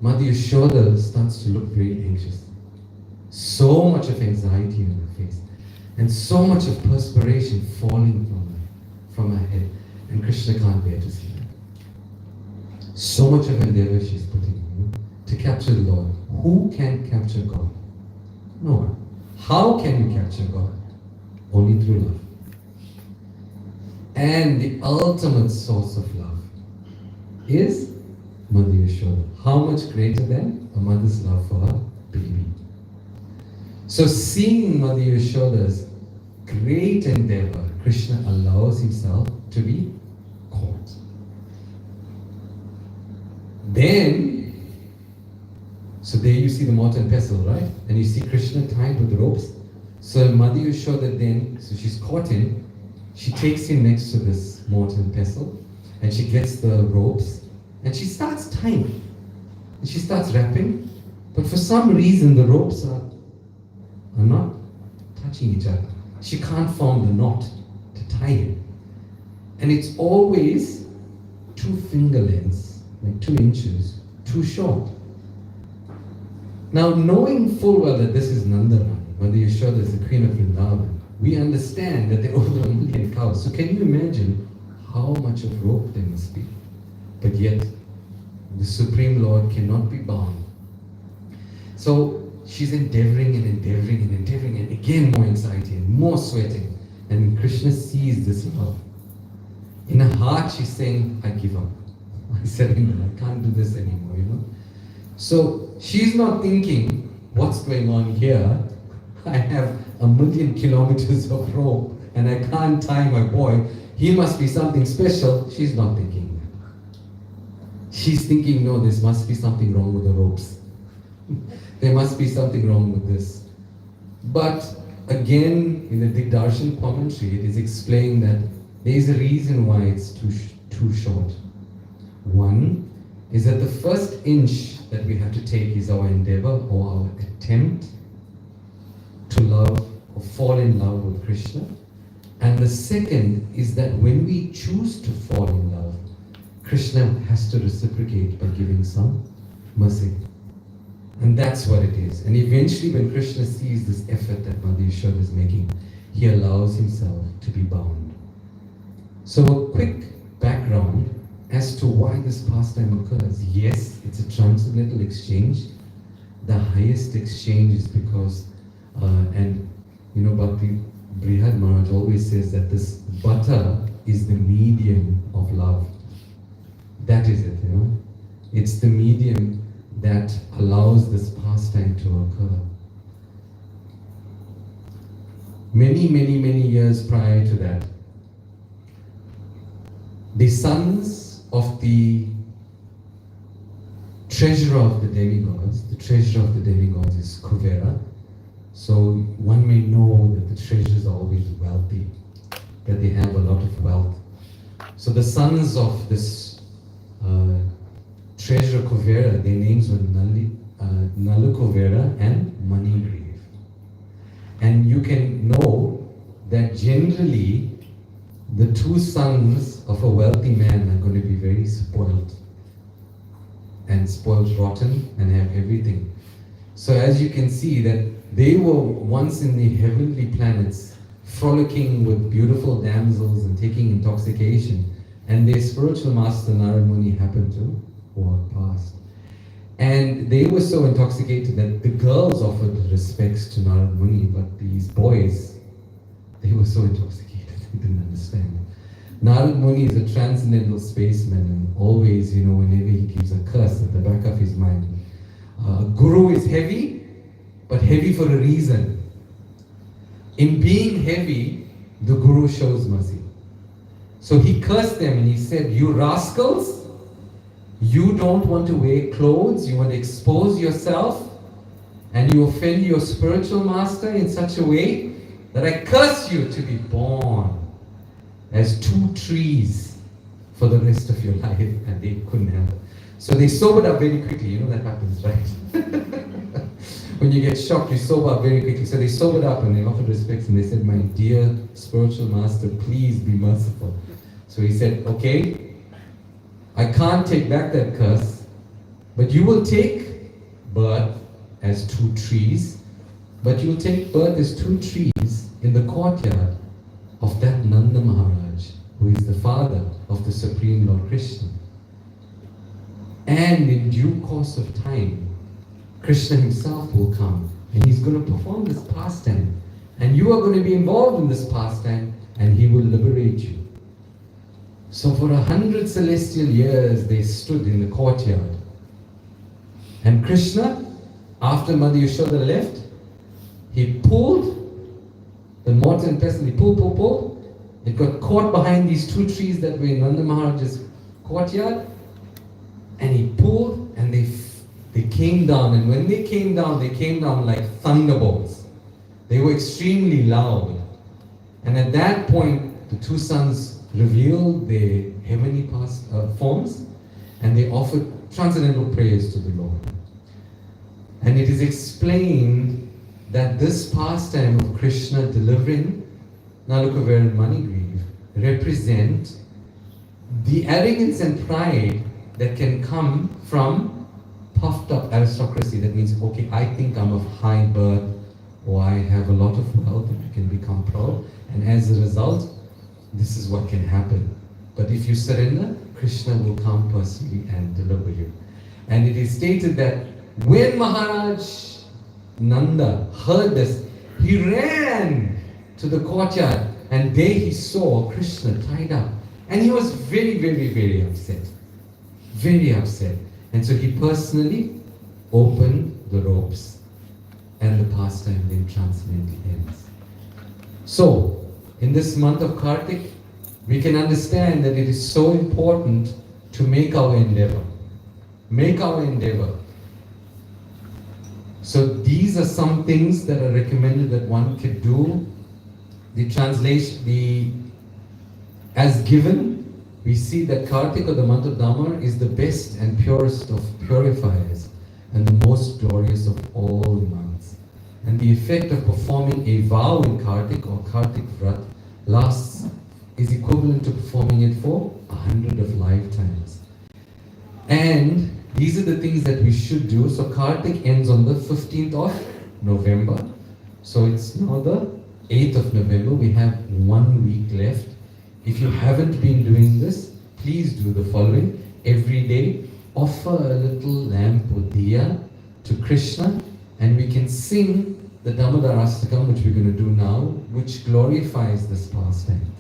Mother Yashoda starts to look very anxious. So much of anxiety on her face, and so much of perspiration falling from her head. And Krishna can't bear to see that. So much of endeavor she's putting to capture the Lord. Who can capture God? No one. How can you capture God? Only through love. And the ultimate source of love is Mother Yashoda. How much greater than a mother's love for her baby? So seeing Mother Yashoda's great endeavor, Krishna allows himself to be caught. Then, so there you see the mortar and pestle, right? And you see Krishna tied with ropes. So Mother Yashoda then, so she's caught him, she takes him next to this mortar and pestle, and she gets the ropes, and she starts tying. And she starts wrapping, but for some reason the ropes are not touching each other. She can't form the knot to tie him. And it's always 2 finger lengths, like 2 inches, too short. Now, knowing full well that this is Nandarani, Mother Yashoda is the queen of Vrindavan, we understand that there are over 1 million cows. So can you imagine how much of rope there must be? But yet, the Supreme Lord cannot be bound. So she's endeavoring and endeavoring and endeavoring, and again more anxiety and more sweating. And Krishna sees this love. In her heart, she's saying, I give up. I surrender. I can't do this anymore, So she's not thinking, what's going on here? I have 1 million kilometers of rope and I can't tie my boy. He must be something special. She's not thinking that. She's thinking, no, there must be something wrong with the ropes. There must be something wrong with this. But again, in the Digdarshan commentary, it is explained that there is a reason why it's too short. One is that the first inch that we have to take is our endeavor or our attempt to love or fall in love with Krishna. And the second is that when we choose to fall in love, Krishna has to reciprocate by giving some mercy. And that's what it is. And eventually when Krishna sees this effort that Mother Yashoda is making, he allows himself to be bound. So a quick background as to why this pastime occurs. Yes, it's a transcendental exchange. The highest exchange is because, Bhakti Brihad Maharaj always says that this butter is the medium of love. That is it, It's the medium that allows this pastime to occur. Many years prior to that, the sons of the treasurer of the demigods, is Kuvera. So one may know that the treasurers are always wealthy, that they have a lot of wealth. So the sons of this treasurer Kuvera, their names were Nalu Kuvera and Manigriv. And you can know that generally the two sons of a wealthy man are going to be very spoiled rotten and have everything. So as you can see that they were once in the heavenly planets frolicking with beautiful damsels and taking intoxication, and their spiritual master Narad Muni happened to walk past. And they were so intoxicated that the girls offered respects to Narad Muni, but these boys, they were so intoxicated, they didn't understand. Narad Muni is a transcendental spaceman, and always, whenever he keeps a curse at the back of his mind. Guru is heavy, but heavy for a reason. In being heavy, the Guru shows mercy. So he cursed them and he said, "You rascals, you don't want to wear clothes, you want to expose yourself, and you offend your spiritual master in such a way that I curse you to be born as two trees for the rest of your life." And they couldn't have it. So they sobered up very quickly. That happens, right? When you get shocked, you sober up very quickly. So they sobered up and they offered respects and they said, "My dear spiritual master, please be merciful." So he said, "Okay, I can't take back that curse, but you will take birth as two trees, but you'll take birth as two trees in the courtyard of that Nanda Maharaj, who is the father of the Supreme Lord Krishna. And in due course of time, Krishna himself will come and he's going to perform this pastime. And you are going to be involved in this pastime and he will liberate you." So for 100 celestial years, they stood in the courtyard. And Krishna, after Mother Yashoda left, he pulled the mortar and pestle, he pulled. It got caught behind these two trees that were in Nanda Maharaj's courtyard. And he pulled and they came down. And when they came down like thunderbolts. They were extremely loud. And at that point, the two sons revealed their heavenly forms and they offered transcendental prayers to the Lord. And it is explained that this pastime of Krishna delivering Nalukavera and Manigriv represent the arrogance and pride that can come from puffed up aristocracy. That means, okay, I think I'm of high birth or I have a lot of wealth and I can become proud. And as a result, this is what can happen. But if you surrender, Krishna will come personally and deliver you. And it is stated that when Maharaj Nanda heard this, he ran to the courtyard and there he saw Krishna tied up. And he was very upset. Very upset. And so he personally opened the ropes and the pastime then transcendently ends. So, in this month of Kartik, we can understand that it is so important to make our endeavor. Make our endeavor. So these are some things that are recommended that one could do. The translation, as given, we see that Kartik, or the month of Damar, is the best and purest of purifiers and the most glorious of all months. And the effect of performing a vow in Kartik or Kartik Vrat is equivalent to performing it for 100 of lifetimes. And these are the things that we should do. So Kartik ends on the 15th of November. So it's now the 8th of November. We have 1 week left. If you haven't been doing this, please do the following. Every day, offer a little lamp or diya to Krishna, and we can sing the Damodarastakam, which we're going to do now, which glorifies this pastime.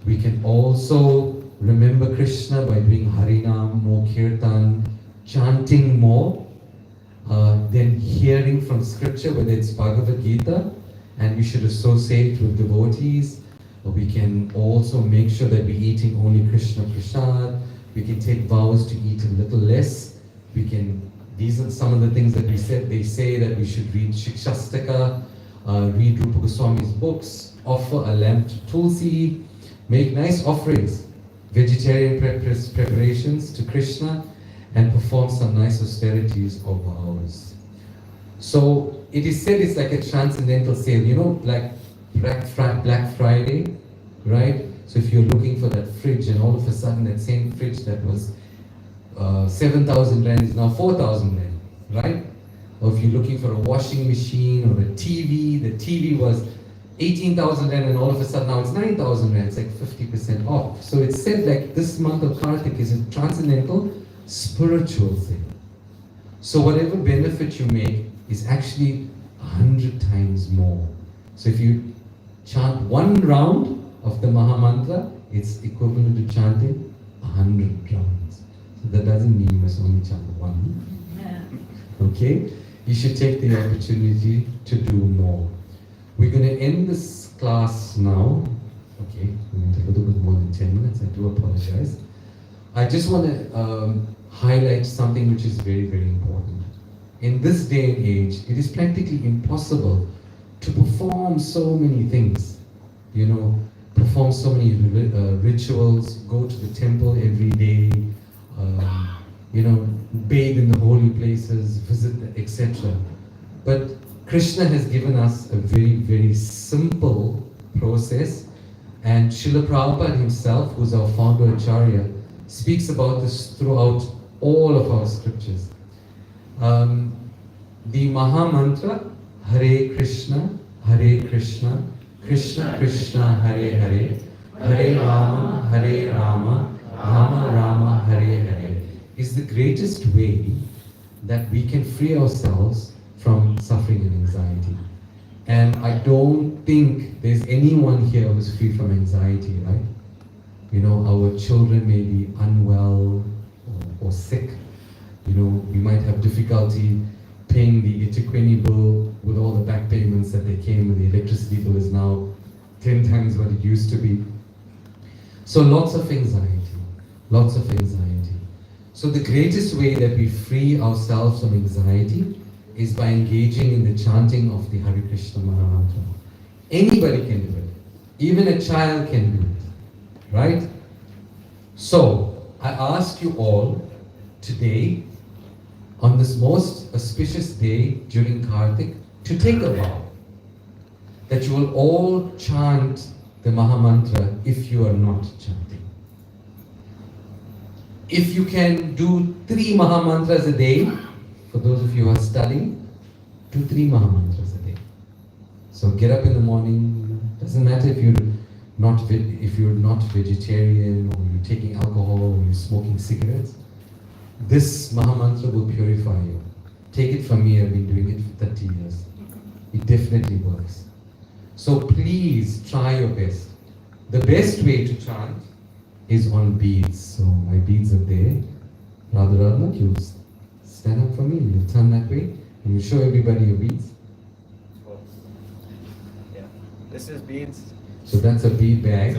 We can also remember Krishna by doing Harinam, more Kirtan, chanting more, then hearing from scripture, whether it's Bhagavad Gita, and we should associate with devotees. We can also make sure that we're eating only Krishna Prasad. We can take vows to eat a little less. These are some of the things that we said. They say that we should read Shikshastaka, read Rupa Goswami's books, offer a lamp to Tulsi, make nice offerings, vegetarian preparations to Krishna, and perform some nice austerities or vows. So it is said it's like a transcendental sale, you know, like Black Friday, right? So if you're looking for that fridge and all of a sudden that same fridge that was 7,000 rand is now 4,000 rand, right? Or if you're looking for a washing machine or a TV, the TV was 18,000 rand and all of a sudden now it's 9,000 rand, it's like 50% off. So it's said like this month of Kartik is a transcendental spiritual thing. So whatever benefit you make is actually 100 times more. So if you chant 1 round of the Maha Mantra, it's equivalent to chanting 100 rounds. So that doesn't mean you must only chant 1. Okay? You should take the opportunity to do more. We're going to end this class now. Okay, we're going to take a little bit more than 10 minutes. I do apologize. I just want to highlight something which is very, very important. In this day and age, it is practically impossible to perform so many things. You know, perform so many rituals, go to the temple every day, you know, bathe in the holy places, visit, etc. But Krishna has given us a very, very simple process, and Srila Prabhupada himself, who's our founder Acharya, speaks about this throughout all of our scriptures. The Maha Mantra, Hare Krishna, Krishna Krishna, Hare Hare, Hare Rama, Rama Rama, Hare Hare, is the greatest way that we can free ourselves from suffering and anxiety. And I don't think there's anyone here who's free from anxiety, right? You know, our children may be unwell or sick. You know, we might have difficulty paying the Itiqueni bill with all the back payments that they came, and the electricity bill is now 10 times what it used to be. So lots of anxiety, lots of anxiety. So the greatest way that we free ourselves from anxiety is by engaging in the chanting of the Hare Krishna Maha Mantra. Anybody can do it. Even a child can do it, right? So I ask you all today, on this most auspicious day during Kartik, to take a vow that you will all chant the Maha Mantra if you are not chanting. If you can do 3 Maha Mantras a day, for those of you who are studying, do 3 Maha Mantras a day. So get up in the morning, doesn't matter if you're not vegetarian, or you're taking alcohol, or you're smoking cigarettes. This Maha Mantra will purify you. Take it from me, I've been doing it for 30 years. It definitely works. So please try your best. The best way to chant is on beads. So my beads are there. Radha, you stand up for me, you turn that way, and you show everybody your beads. Yeah. This is beads. So that's a bead bag.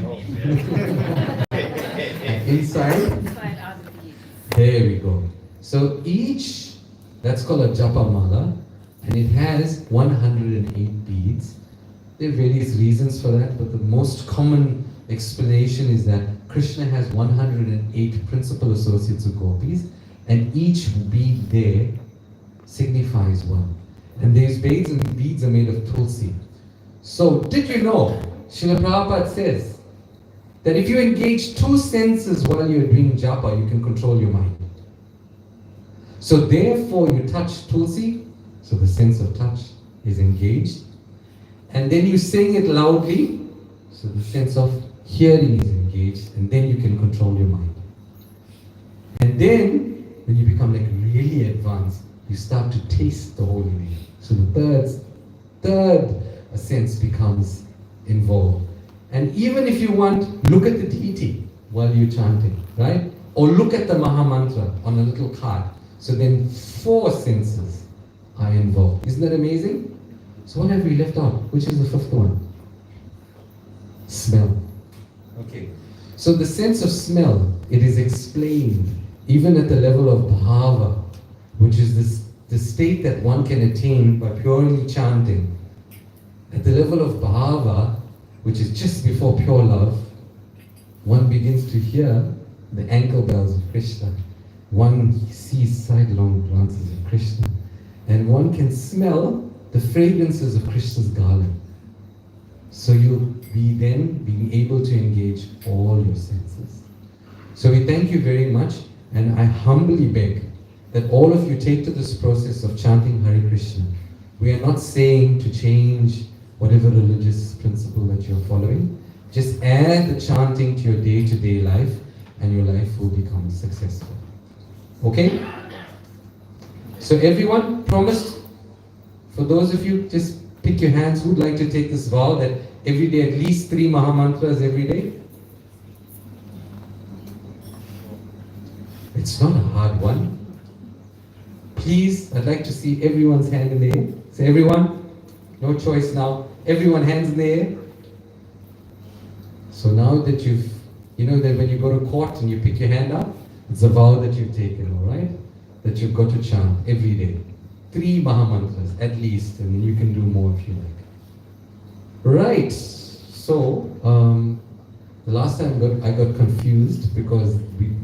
Inside, there we go. So each, that's called a japa mala, and it has 108 beads. There are various reasons for that, but the most common explanation is that Krishna has 108 principal associates of gopis, and each bead there signifies one. And these beads are made of tulsi. So did you know Srila Prabhupada says that if you engage 2 senses while you're doing japa, you can control your mind. So therefore you touch Tulsi, so the sense of touch is engaged. And then you sing it loudly, so the sense of hearing is engaged, and then you can control your mind. And then, when you become like really advanced, you start to taste the holy name. So the third sense becomes involved. And even if you want, look at the deity while you're chanting, right? Or look at the Maha Mantra on a little card. So then 4 senses are involved. Isn't that amazing? So what have we left out? Which is the 5th one? Smell. Okay. So the sense of smell, it is explained even at the level of bhava, which is the state that one can attain by purely chanting. At the level of bhava, which is just before pure love, one begins to hear the ankle bells of Krishna. One sees sidelong glances of Krishna. And one can smell the fragrances of Krishna's garland. So you'll be then being able to engage all your senses. So we thank you very much, and I humbly beg that all of you take to this process of chanting Hare Krishna. We are not saying to change whatever religious principle that you're following. Just add the chanting to your day-to-day life, and your life will become successful. Okay? So everyone promised, for those of you, just pick your hands who'd like to take this vow that every day at least 3 Maha Mantras every day. It's not a hard one. Please, I'd like to see everyone's hand in the air. Say everyone, no choice now. Everyone hands in the air. So now that you've, you know that when you go to court and you pick your hand up, it's a vow that you've taken, alright? That you've got to chant every day. 3 Maha Mantras at least, and you can do more if you like. Right, so the last time I got confused because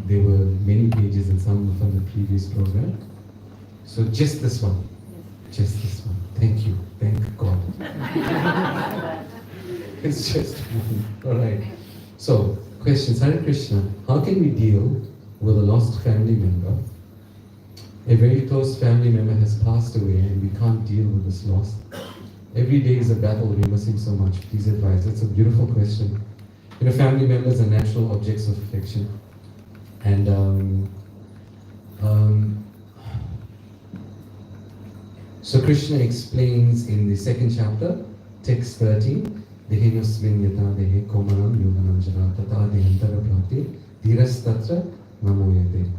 there were many pages in some from the previous program. So just this one. Just this one. Thank you. Thank God. It's just one. Alright. So, questions. Hare Krishna. How can we deal with a lost family member? A very close family member has passed away and we can't deal with this loss. Every day is a battle, we miss him so much. Please advise. That's a beautiful question. You know, family members are natural objects of affection. And so Krishna explains in the 2nd chapter, text 13, Dehenosmin yata dehe komanam yoganam jana tata dehantara prati dhiras tatra namoyate.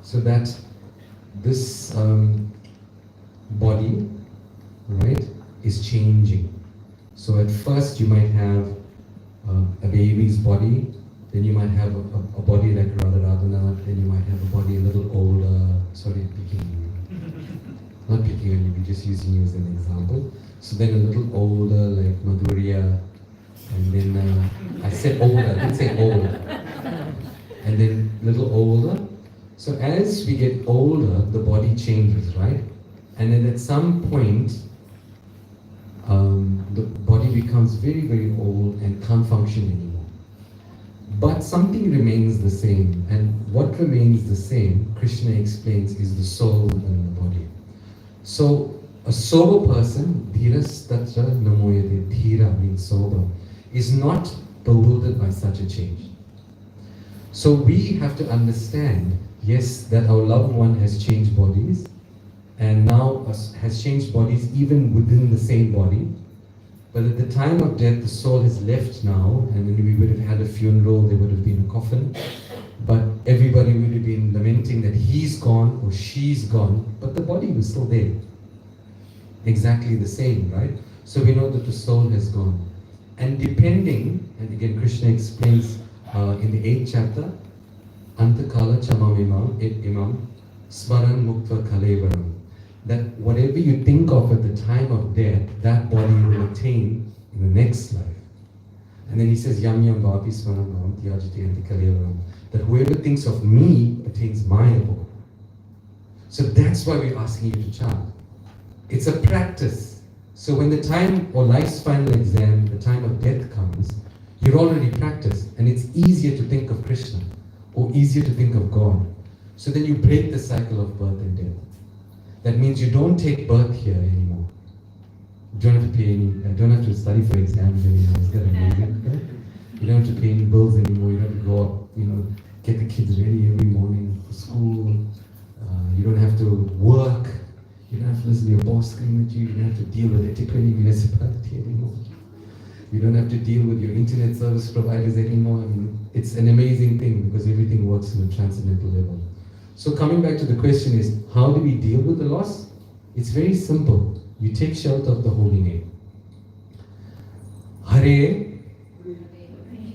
So that this body, right, is changing. So at first you might have a baby's body, then you might have a body like Radharādhana, then you might have a body a little older. Sorry, I'm picking on you. Not picking on you, we're just using you as an example. So then a little older like Madhurya, and then I said older, I didn't say old. And then a little older. So as we get older, the body changes, right? And then at some point, the body becomes very, very old and can't function anymore. But something remains the same. And what remains the same, Krishna explains, is the soul within the body. So a sober person, dhiras tatra namoyate, dhira means sober, is not bewildered by such a change. So we have to understand, yes, that our loved one has changed bodies, and now has changed bodies even within the same body. But at the time of death, the soul has left now, and then we would have had a funeral, there would have been a coffin, but everybody would have been lamenting that he's gone or she's gone, but the body was still there. Exactly the same, right? So we know that the soul has gone. And depending, and again Krishna explains in the 8th chapter, Antakala chamam imam smaran muktva kalevaram, that whatever you think of at the time of death, that body will attain in the next life. And then he says, Yam yam bhapi smaran bhavam tyajati anti kalevaram, that whoever thinks of me attains my abode. So that's why we're asking you to chant. It's a practice So when the time or life's final exam, the time of death comes, you're already practiced, and it's easier to think of Krishna or easier to think of God. So then you break the cycle of birth and death. That means you don't take birth here anymore. You don't have to pay any, don't have to study for exams anymore. Is that amazing? Right? You don't have to pay any bills anymore. You don't have to go up, get the kids ready every morning for school. You don't have to work. You don't have to listen to your boss scream at you. You don't have to deal with the Tipperary municipality anymore. You don't have to deal with your internet service providers anymore. I mean, it's an amazing thing because everything works on a transcendental level. So coming back to the question is, how do we deal with the loss? It's very simple. You take shelter of the holy name. Hare,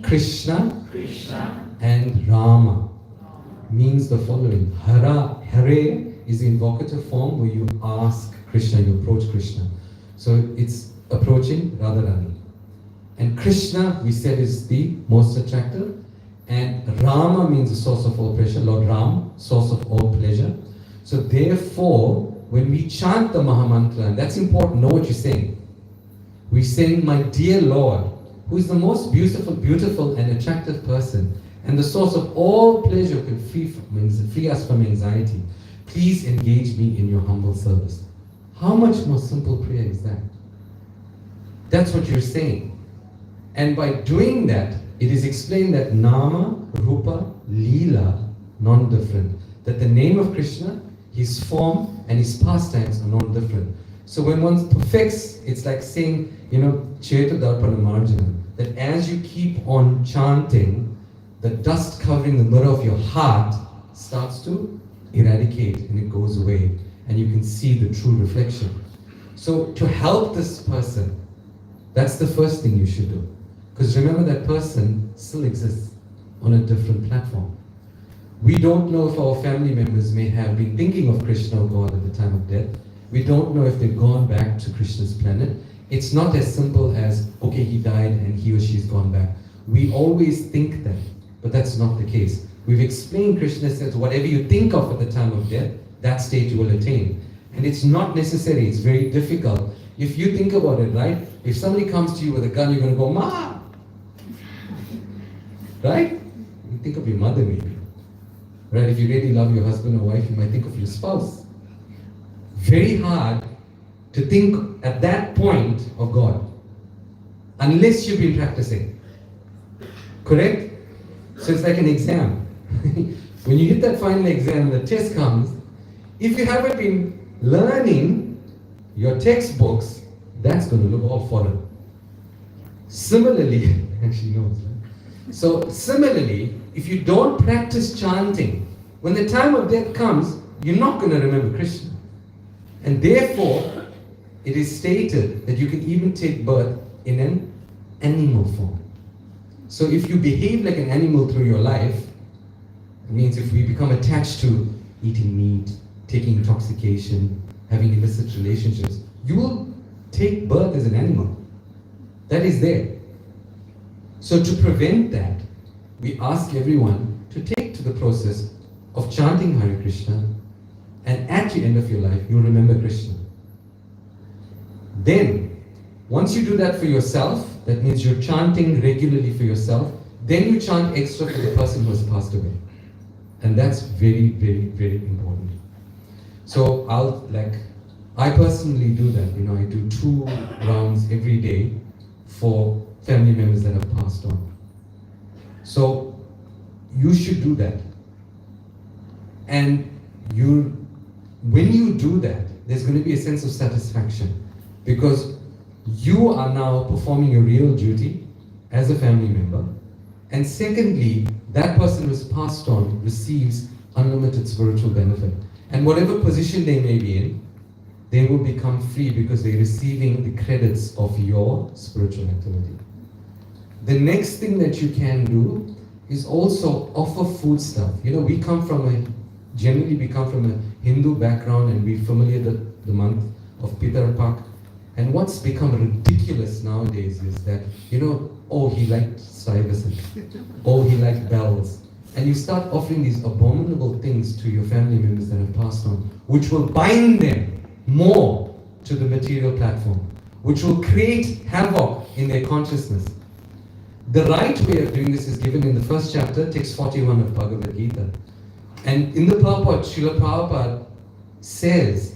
Krishna, and Rama means the following. Hare is the invocative form where you ask Krishna, you approach Krishna. So it's approaching Radharani. And Krishna, we said, is the most attractive. And Rama means the source of all pleasure. Lord Ram, source of all pleasure. So therefore, when we chant the Mahamantra, and that's important, know what you're saying. We're saying, my dear Lord, who is the most beautiful and attractive person, and the source of all pleasure can free us from anxiety. Please engage me in your humble service. How much more simple prayer is that? That's what you're saying. And by doing that, it is explained that Nama, Rupa, Leela, non-different. That the name of Krishna, his form and his pastimes are non-different. So when one perfects, it's like saying, Cheta Darpana Marjana, that as you keep on chanting, the dust covering the mirror of your heart starts to eradicate and it goes away. And you can see the true reflection. So to help this person, that's the first thing you should do. Because remember, that person still exists on a different platform. We don't know if our family members may have been thinking of Krishna or God at the time of death. We don't know if they've gone back to Krishna's planet. It's not as simple as, okay, he died and he or she's gone back. We always think that, but that's not the case. We've explained Krishna says, whatever you think of at the time of death, that state you will attain. And it's not necessary, it's very difficult. If you think about it, right? If somebody comes to you with a gun, you're going to go, Ma! Right? You think of your mother maybe. Right? If you really love your husband or wife, you might think of your spouse. Very hard to think at that point of God. Unless you've been practicing. Correct? So it's like an exam. When you hit that final exam, the test comes. If you haven't been learning your textbooks, that's going to look all foreign. Similarly, actually knows, right? So similarly, if you don't practice chanting, when the time of death comes, you're not going to remember Krishna. And therefore, it is stated that you can even take birth in an animal form. So if you behave like an animal through your life, it means if we become attached to eating meat, taking intoxication, having illicit relationships, you will take birth as an animal. That is there. So to prevent that, we ask everyone to take to the process of chanting Hare Krishna, and at the end of your life, you'll remember Krishna. Then, once you do that for yourself, that means you're chanting regularly for yourself, then you chant extra for the person who has passed away. And that's very, very, very important. So I personally do that. I do 2 rounds every day for family members that have passed on. So you should do that. And when you do that, there's going to be a sense of satisfaction because you are now performing your real duty as a family member. And secondly, that person who's passed on receives unlimited spiritual benefit. And whatever position they may be in, they will become free because they're receiving the credits of your spiritual activity. The next thing that you can do is also offer food stuff. We generally we come from a Hindu background and we're familiar with the month of Pitarapak. And what's become ridiculous nowadays is that, oh, he liked Stuyvesant. Oh, he liked bells. And you start offering these abominable things to your family members that have passed on, which will bind them more to the material platform. which will create havoc in their consciousness. The right way of doing this is given in the first chapter, text 41 of Bhagavad Gita. And in the purport, Srila Prabhupada says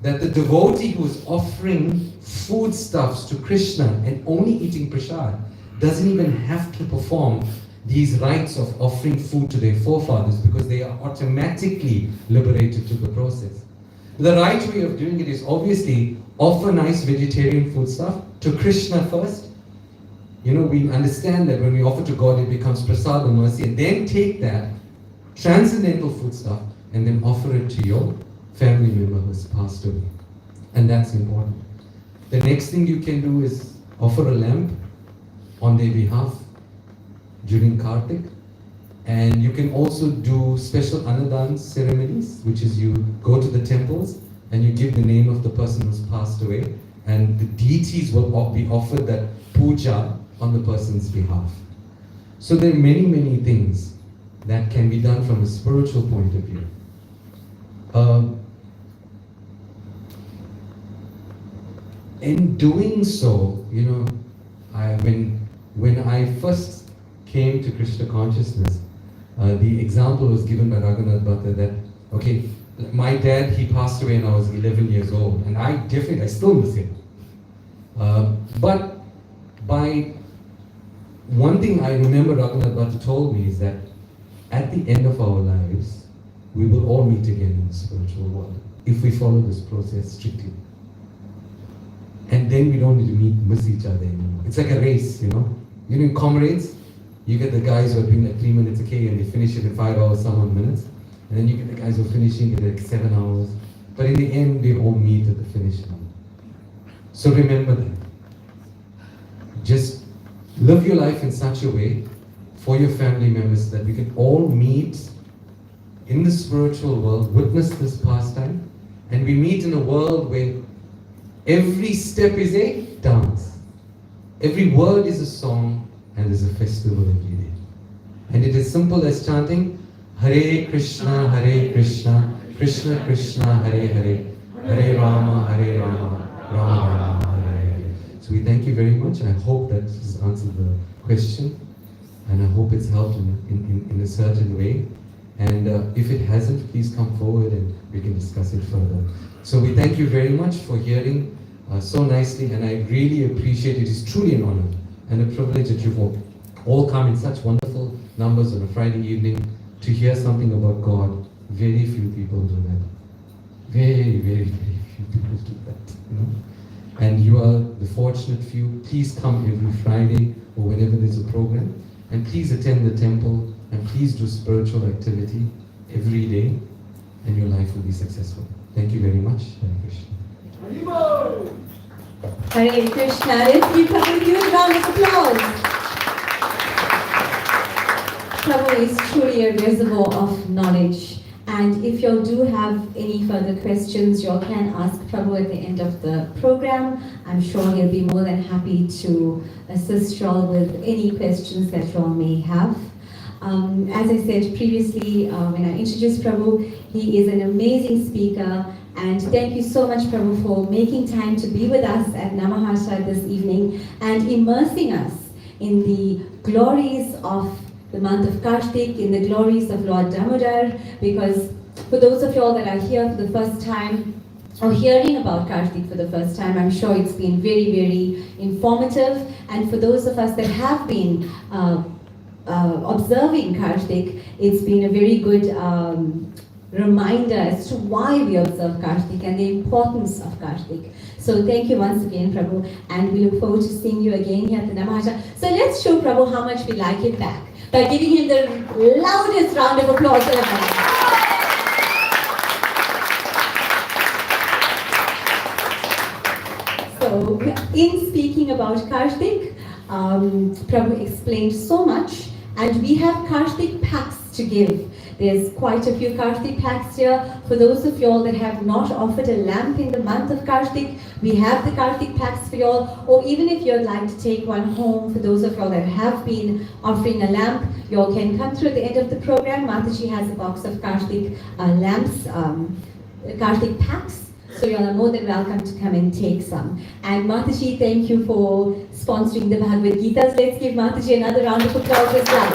that the devotee who is offering foodstuffs to Krishna and only eating prasad doesn't even have to perform these rites of offering food to their forefathers, because they are automatically liberated to the process. The right way of doing it is obviously offer nice vegetarian foodstuff to Krishna first. You know, we understand that when we offer to God, it becomes prasad or mercy, and then take that transcendental foodstuff and then offer it to your family member who has passed away. And that's important. The next thing you can do is offer a lamp on their behalf during Kartik. And you can also do special Annadan ceremonies, which is you go to the temples and you give the name of the person who's passed away, and the deities will be offered that puja on the person's behalf. So there are many, many things that can be done from a spiritual point of view. In doing so, you know, when I first came to Krishna consciousness, the example was given by Raghunath Bhatta that, okay, my dad, he passed away when I was 11 years old, and I still miss him. But by one thing I remember Raghunath Bhatta told me is that at the end of our lives, we will all meet again in the spiritual world if we follow this process strictly. And then we don't need to miss each other anymore. It's like a race, you know. You know, in comrades, you get the guys who are doing like 3 minutes okay and they finish it in 5 hours, some odd minutes. And then you get the guys who are finishing it like 7 hours. But in the end, we all meet at the finish line. So remember that. Just live your life in such a way for your family members that we can all meet in the spiritual world, witness this pastime, and we meet in a world where every step is a dance. Every word is a song, and there's a festival every day. And it is simple as chanting Hare Krishna, Krishna Krishna, Hare Hare, Hare Rama, Rama Rama, Hare Hare. So we thank you very much. I hope that has answered the question, and I hope it's helped in a certain way. And if it hasn't, please come forward and we can discuss it further. So we thank you very much for hearing so nicely, and I really appreciate it. It is truly an honor and a privilege that you've all come in such wonderful numbers on a Friday evening to hear something about God. Very few people do that. Very, very, very few people do that. You know? And you are the fortunate few. Please come every Friday or whenever there's a program. And please attend the temple, and please do spiritual activity every day, and your life will be successful. Thank you very much. Hare Krishna. Hare Krishna. Let's give Prabhu a huge round of applause. Prabhu is truly a reservoir of knowledge. And if you do have any further questions, you can ask Prabhu at the end of the program. I'm sure he'll be more than happy to assist you all with any questions that you all may have. As I said previously, when I introduced Prabhu, he is an amazing speaker. And thank you so much, Prabhu, for making time to be with us at Namaharsha this evening and immersing us in the glories of the month of Kartik, in the glories of Lord Damodar, because for those of you all that are here for the first time or hearing about Kartik for the first time, I'm sure it's been very, very informative. And for those of us that have been observing Kartik, it's been a very good reminder as to why we observe Kartik and the importance of Kartik. So thank you once again, Prabhu, and we look forward to seeing you again here at the Namaharsha. So let's show Prabhu how much we like it back by giving him the loudest round of applause ever. So, in speaking about Kartik, Prabhu explained so much, and we have Kartik packs to give. There's quite a few Kartik packs here. For those of you all that have not offered a lamp in the month of Kartik, we have the Kartik packs for you all. Or even if you'd like to take one home, for those of you all that have been offering a lamp, you all can come through at the end of the program. Mataji has a box of Kartik lamps, Kartik packs. So you all are more than welcome to come and take some. And Mataji, thank you for sponsoring the Bhagavad Gita. Let's give Mataji another round of applause as well.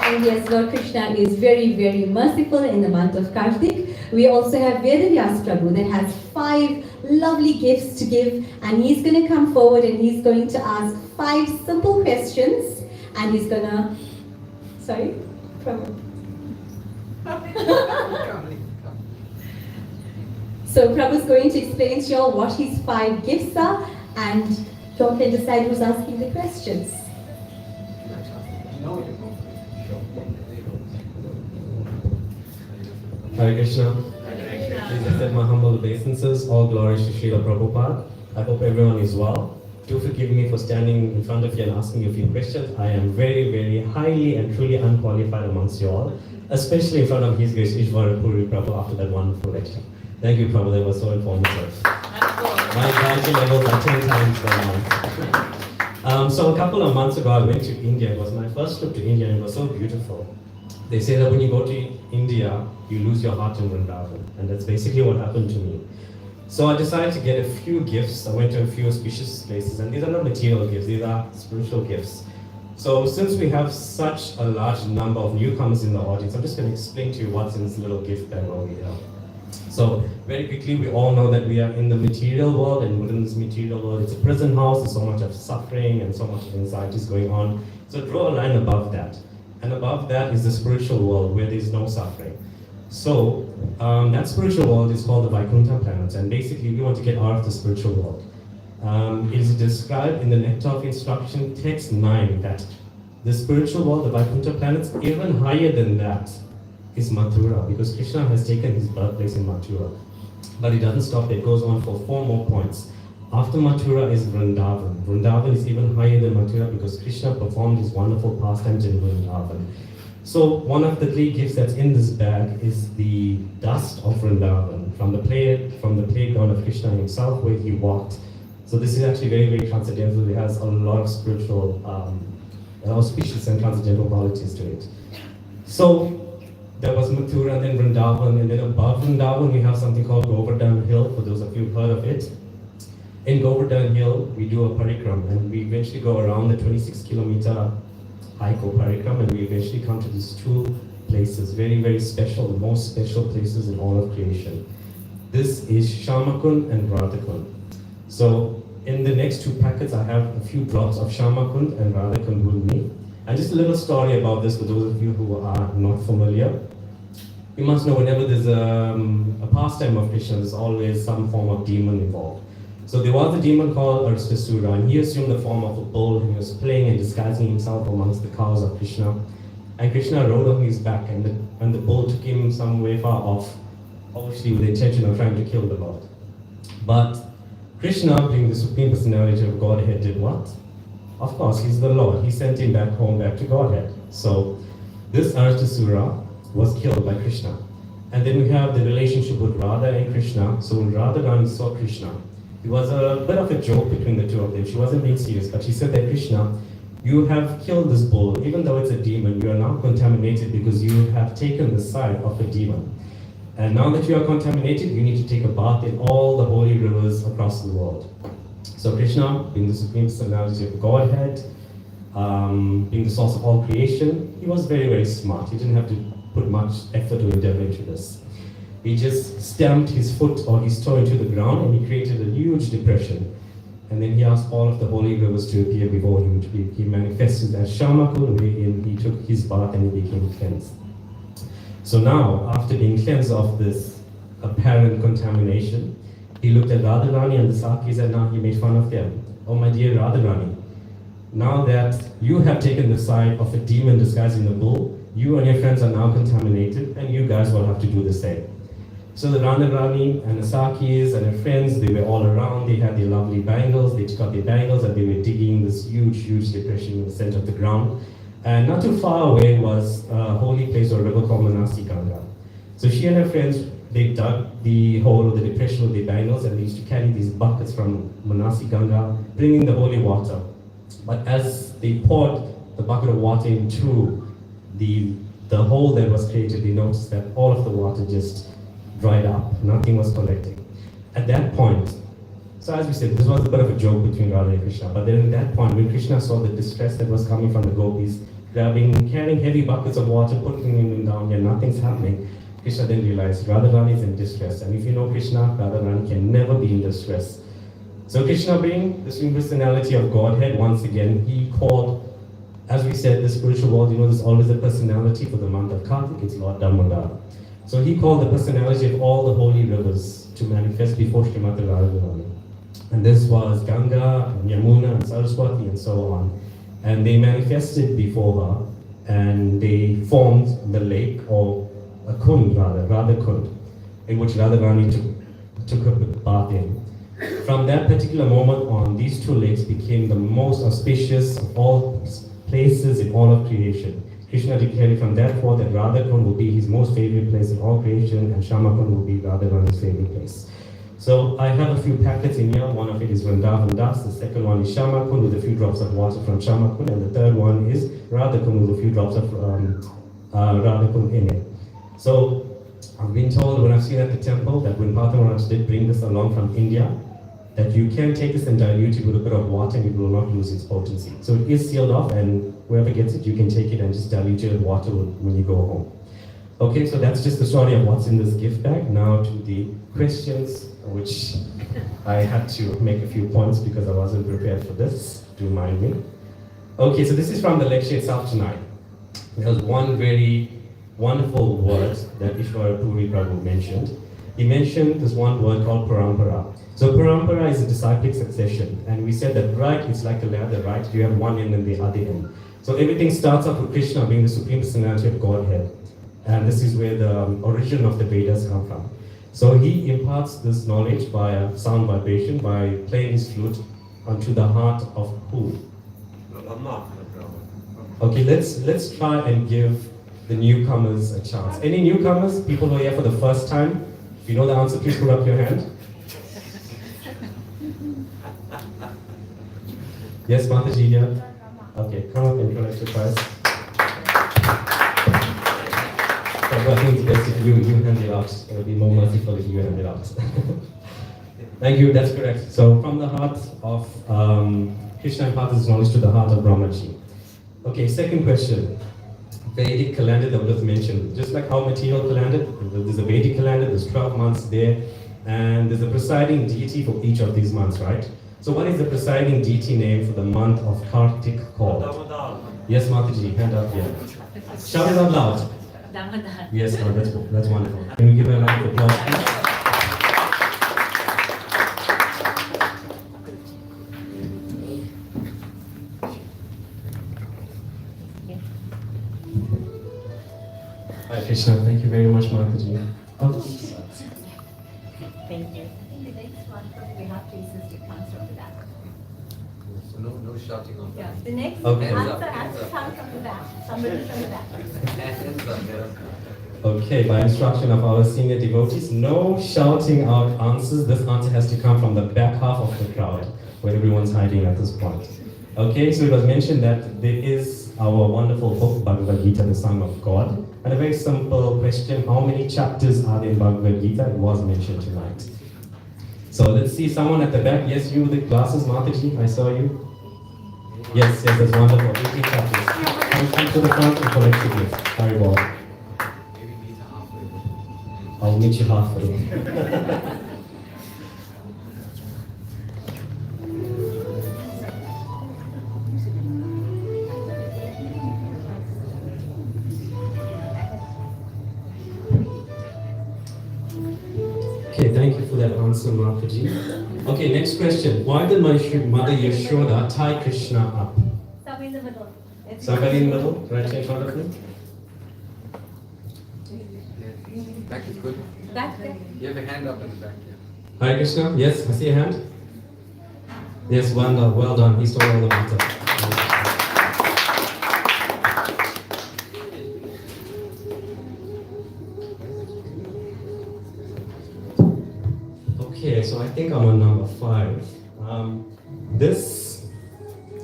And yes, Lord Krishna is very, very merciful in the month of Kartik. We also have Vedavyas Prabhu that has 5 lovely gifts to give, and he's going to come forward and he's going to ask 5 simple questions, and he's going to, sorry, Prabhu. So Prabhu's going to explain to you all what his 5 gifts are, and you all can decide who's asking the questions. Hare Krishna. Please accept my humble obeisances. All glories to Srila Prabhupada. I hope everyone is well. Do forgive me for standing in front of you and asking you a few questions. I am very, very highly and truly unqualified amongst you all, especially in front of His Grace Ishwara Puri Prabhu after that wonderful lecture. Thank you, Prabhu. That was so informative. My anxiety levels are 10 times the amount. So a couple of months ago, I went to India. It was my first trip to India, and it was so beautiful. They say that when you go to India, you lose your heart in Vrindavan, and that's basically what happened to me. So I decided to get a few gifts. I went to a few auspicious places, and these are not material gifts, these are spiritual gifts. So since we have such a large number of newcomers in the audience, I'm just going to explain to you what's in this little gift bag over here. So very quickly, we all know that we are in the material world, and within this material world, it's a prison house. There's so much of suffering and so much of anxieties going on. So draw a line above that. And above that is the spiritual world where there's no suffering. So that spiritual world is called the Vaikuntha planets, and basically we want to get out of the spiritual world. It is described in the Nectar of Instruction, text 9, that the spiritual world, the Vaikuntha planets, even higher than that is Mathura, because Krishna has taken his birthplace in Mathura. But it doesn't stop there, it goes on for 4 more points. After Mathura is Vrindavan. Vrindavan is even higher than Mathura because Krishna performed his wonderful pastimes in Vrindavan. So one of the 3 gifts that's in this bag is the dust of Vrindavan from the playground of Krishna himself where he walked. So this is actually very, very transcendental. It has a lot of spiritual, auspicious and transcendental qualities to it. So there was Mathura and then Vrindavan, and then above Vrindavan we have something called Govardhan Hill, for those of you who've heard of it. In Govardhan Hill, we do a parikram, and we eventually go around the 26-kilometer hike or parikram, and we eventually come to these 2 places, very, very special, the most special places in all of creation. This is Shamakund and Radhakund. So in the next 2 packets, I have a few drops of Shamakund and Radhakund with me. And just a little story about this for those of you who are not familiar. You must know whenever there's a pastime of Krishna, there's always some form of demon involved. So there was a demon called Arsvasura, and he assumed the form of a bull, and he was playing and disguising himself amongst the cows of Krishna. And Krishna rode on his back, and the bull took him some way far off, obviously with the intention of trying to kill the Lord. But Krishna, being the Supreme Personality of Godhead, did what? Of course, he's the Lord. He sent him back home, back to Godhead. So this Arsvasura was killed by Krishna. And then we have the relationship with Radha and Krishna. So when Radharani saw Krishna, it was a bit of a joke between the 2 of them. She wasn't being serious, but she said that, Krishna, you have killed this bull. Even though it's a demon, you are now contaminated because you have taken the side of a demon. And now that you are contaminated, you need to take a bath in all the holy rivers across the world. So Krishna, being the Supreme Personality of Godhead, being the source of all creation, he was very, very smart. He didn't have to put much effort or endeavor into this. He just stamped his foot or his toe into the ground, and he created a huge depression. And then he asked all of the holy rivers to appear before him. He manifested as Shamakund, wherein he took his bath and he became cleansed. So now, after being cleansed of this apparent contamination, he looked at Radharani and the Sakis, and now he made fun of them. Oh my dear Radharani, now that you have taken the side of a demon disguising a bull, you and your friends are now contaminated, and you guys will have to do the same. So the Radharani and the Sakis and their friends, they were all around. They had their lovely bangles. They took out their bangles and they were digging this huge, huge depression in the center of the ground. And not too far away was a holy place or a river called Manasi Ganga. So she and her friends, they dug the hole or the depression with their bangles, and they used to carry these buckets from Manasi Ganga, bringing the holy water. But as they poured the bucket of water into the hole that was created, they noticed that all of the water just dried up, nothing was collecting. At that point, so as we said, this was a bit of a joke between Radha and Krishna, but then at that point, when Krishna saw the distress that was coming from the gopis, carrying heavy buckets of water, putting them down here, nothing's happening, Krishna then realized Radharani is in distress, and if you know Krishna, Radharani can never be in distress. So Krishna, being the Supreme Personality of Godhead, once again, he called, as we said, the spiritual world, there's always a personality for the month of Kartik, it's Lord Damodar. So he called the personality of all the holy rivers to manifest before Srimati Radharani. And this was Ganga, and Yamuna, and Saraswati, and so on. And they manifested before her, and they formed the lake, or a kund rather, Radha Kund, in which Radharani took her bath in. From that particular moment on, these two lakes became the most auspicious of all places in all of creation. Krishna declared from that forth that Radha Kund will be his most favorite place in all creation, and Shama Kund will be Radharani's favorite place. So I have a few packets in here. One of it is Vrindavan Das, the second one is Shama Kund with a few drops of water from Shama Kund, and the third one is Radha Kund with a few drops of Radha Kund in it. So I've been told when I've seen at the temple that when Partha Maharaj did bring this along from India, that you can take this and dilute it with a bit of water and it will not lose its potency. So it is sealed off, and whoever gets it, you can take it and just dilute it with water when you go home. Okay, so that's just the story of what's in this gift bag. Now to the questions, which I had to make a few points because I wasn't prepared for this. Do mind me. Okay, so this is from the lecture itself tonight. There was one very wonderful word that Ishwara Puri Prabhu mentioned. He mentioned this one word called parampara. So parampara is a disciplic succession, and we said that right is like a ladder, right? You have one end and the other end. So everything starts off with Krishna being the Supreme Personality of Godhead, and this is where the origin of the Vedas come from. So he imparts this knowledge by a sound vibration, by playing his flute onto the heart of who? Okay, let's try and give the newcomers a chance. Any newcomers, people who are here for the first time? If you know the answer, please put up your hand. Yes, Mataji here. Okay, come up and collect your prize. I think it's best if you hand it out. It will be more merciful if you hand it out. Thank you, that's correct. So from the heart of Krishna imparts his knowledge to the heart of Brahmaji. Okay, second question. Vedic calendar that was mentioned. Just like how material calendar, there's a Vedic calendar, there's 12 months there, and there's a presiding deity for each of these months, right? So what is the presiding deity name for the month of Kartik called? Yes, Mataji, hand up here. Shout it out loud. Damodar. Yes, no, that's wonderful. Can we give her a round of applause, please? Hi, Krishna. Thank you very much, Mataji. Oh. Thank you. The next one from we have pieces to come from the back. So no shouting on Yeah. that. The next Okay. answer has to come from the back. Somebody from the back. Hands up, yeah. Okay, by instruction of our senior devotees, no shouting out answers. This answer has to come from the back half of the crowd, where everyone's hiding at this point. Okay, so it was mentioned that there is our wonderful book, Bhagavad Gita, the Song of God. And a very simple question, how many chapters are there in Bhagavad Gita? It was mentioned tonight. So let's see someone at the back. Yes, you with the glasses, Mataji, I saw you. Yes, that's wonderful. 18 chapters. Come to the front and collect your gift. Very well. Maybe meet halfway. I'll meet you halfway. Okay, thank you for that answer, Mataji. Okay, next question. Why did Mother Yashoda tie Krishna up? Somewhere in the middle. Somebody in the middle, right in front of me? Back is good. Back there. You have a hand up in the back here. Hare Krishna. Yes, I see a hand. Yes, well done. He stole all the matter. Okay, so I think I'm on number 5. This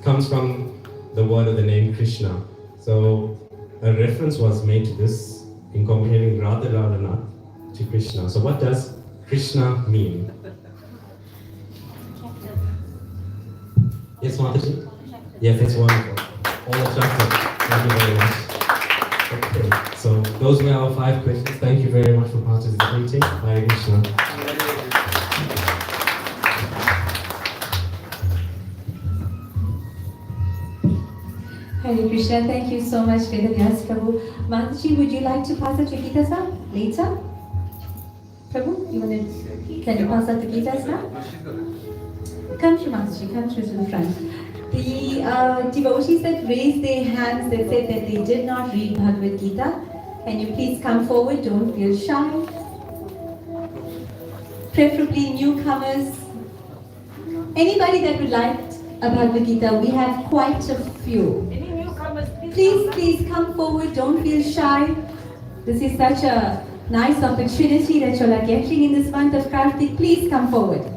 comes from the word of the name Krishna. So a reference was made to this in comparing Radha Radhanath to Krishna. So what does Krishna mean? Yes, Mataji? Yes, it's wonderful. All attractive. Thank you very much. Okay, so those were our 5 questions. Thank you very much for participating. Hare Krishna. Hare Krishna, thank you so much, Vedavyas Prabhu. Mataji, would you like to pass it to Gita sir later? Prabhu, can you pass it to Gita sir? Come through, Mataji, come through to the front. The devotees that raised their hands, that said that they did not read Bhagavad Gita, can you please come forward, don't feel shy. Preferably newcomers. Anybody that would like a Bhagavad Gita, we have quite a few. Please come forward, don't feel shy. This is such a nice opportunity that you are getting in this month of Kartik. Please come forward.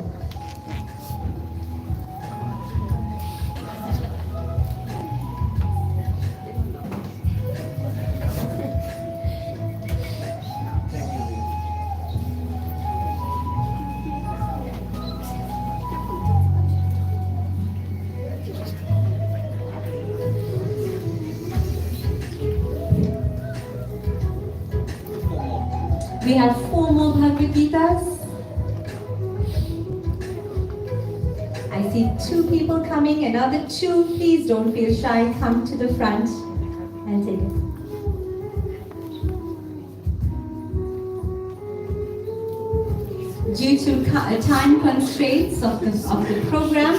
We have 4 more Bhagavad Gitas. I see 2 people coming, another 2. Please don't feel shy. Come to the front and take it. Due to time constraints of the program,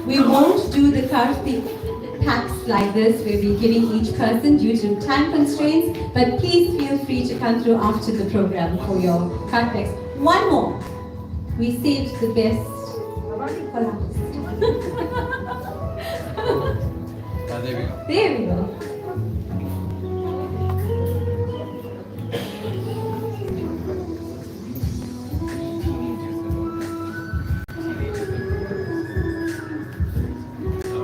we won't do the Kartik packs like this. We'll be giving each person due to time constraints, but please feel free to come through after the program for your card packs. 1 more. We saved the best for last. There we go.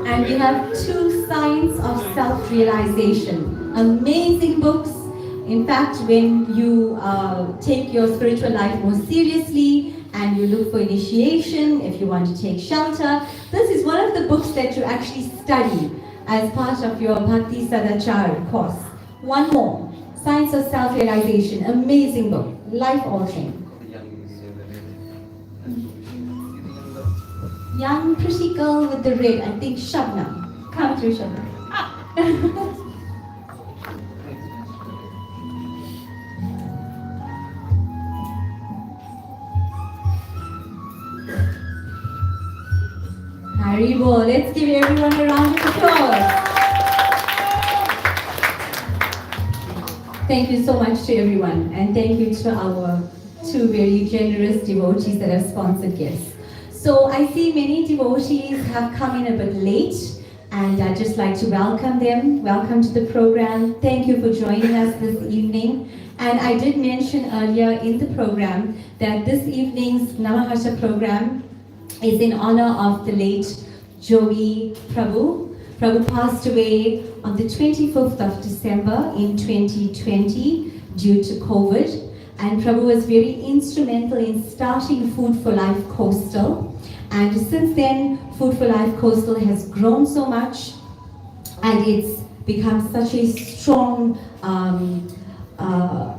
And we have 2 signs of self-realization. Amazing books. In fact, when you take your spiritual life more seriously and you look for initiation, if you want to take shelter, this is one of the books that you actually study as part of your Bhakti Sadachar course. 1 more. Signs of Self-Realization. Amazing book. Life-altering. Young pretty girl with the red, I think Shabnam. Come through, Shabnam. Haribol, let's give everyone a round of applause. Thank you so much to everyone, and thank you to our 2 very generous devotees that have sponsored guests. So I see many devotees have come in a bit late, and I'd just like to welcome them. Welcome to the program. Thank you for joining us this evening. And I did mention earlier in the program that this evening's Namaharsha program is in honor of the late Joey Prabhu. Prabhu passed away on the 25th of December in 2020 due to COVID. And Prabhu was very instrumental in starting Food for Life Coastal. And since then, Food for Life Coastal has grown so much, and it's become such a strong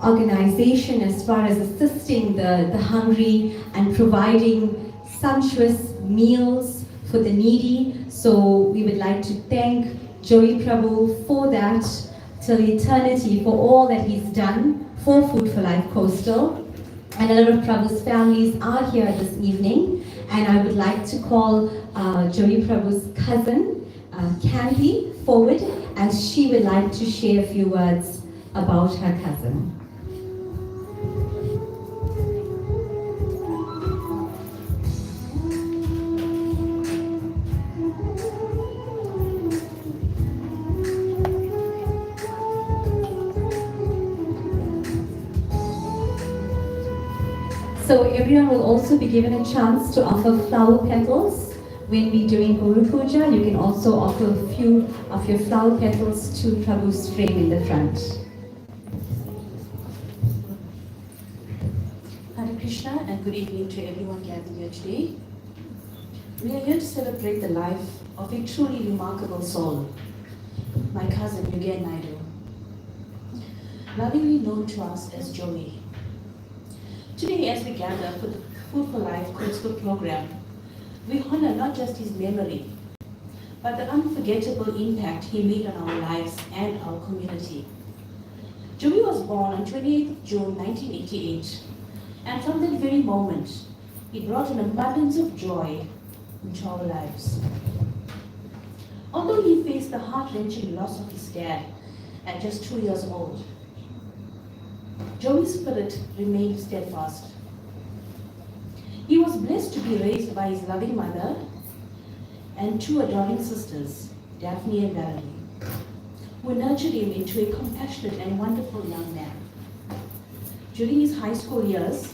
organization as far as assisting the hungry and providing sumptuous meals for the needy. So we would like to thank Joey Prabhu for that till eternity, for all that he's done for Food for Life Coastal. And a lot of Prabhu's families are here this evening. And I would like to call Joey Prabhu's cousin, Candy, forward, as she would like to share a few words about her cousin. So everyone will also be given a chance to offer flower petals. When we're doing Guru Puja, you can also offer a few of your flower petals to Prabhu's frame in the front. Krishna, and good evening to everyone gathered here today. We are here to celebrate the life of a truly remarkable soul, my cousin Yugen Naidu, lovingly known to us as Joey. Today, as we gather for the Food for Life Coastal program, we honor not just his memory, but the unforgettable impact he made on our lives and our community. Joey was born on 28th of June 1988, and from that very moment, he brought an abundance of joy into our lives. Although he faced the heart-wrenching loss of his dad at just 2 years old, Joey's spirit remained steadfast. He was blessed to be raised by his loving mother and two adoring sisters, Daphne and Valerie, who nurtured him into a compassionate and wonderful young man. During his high school years,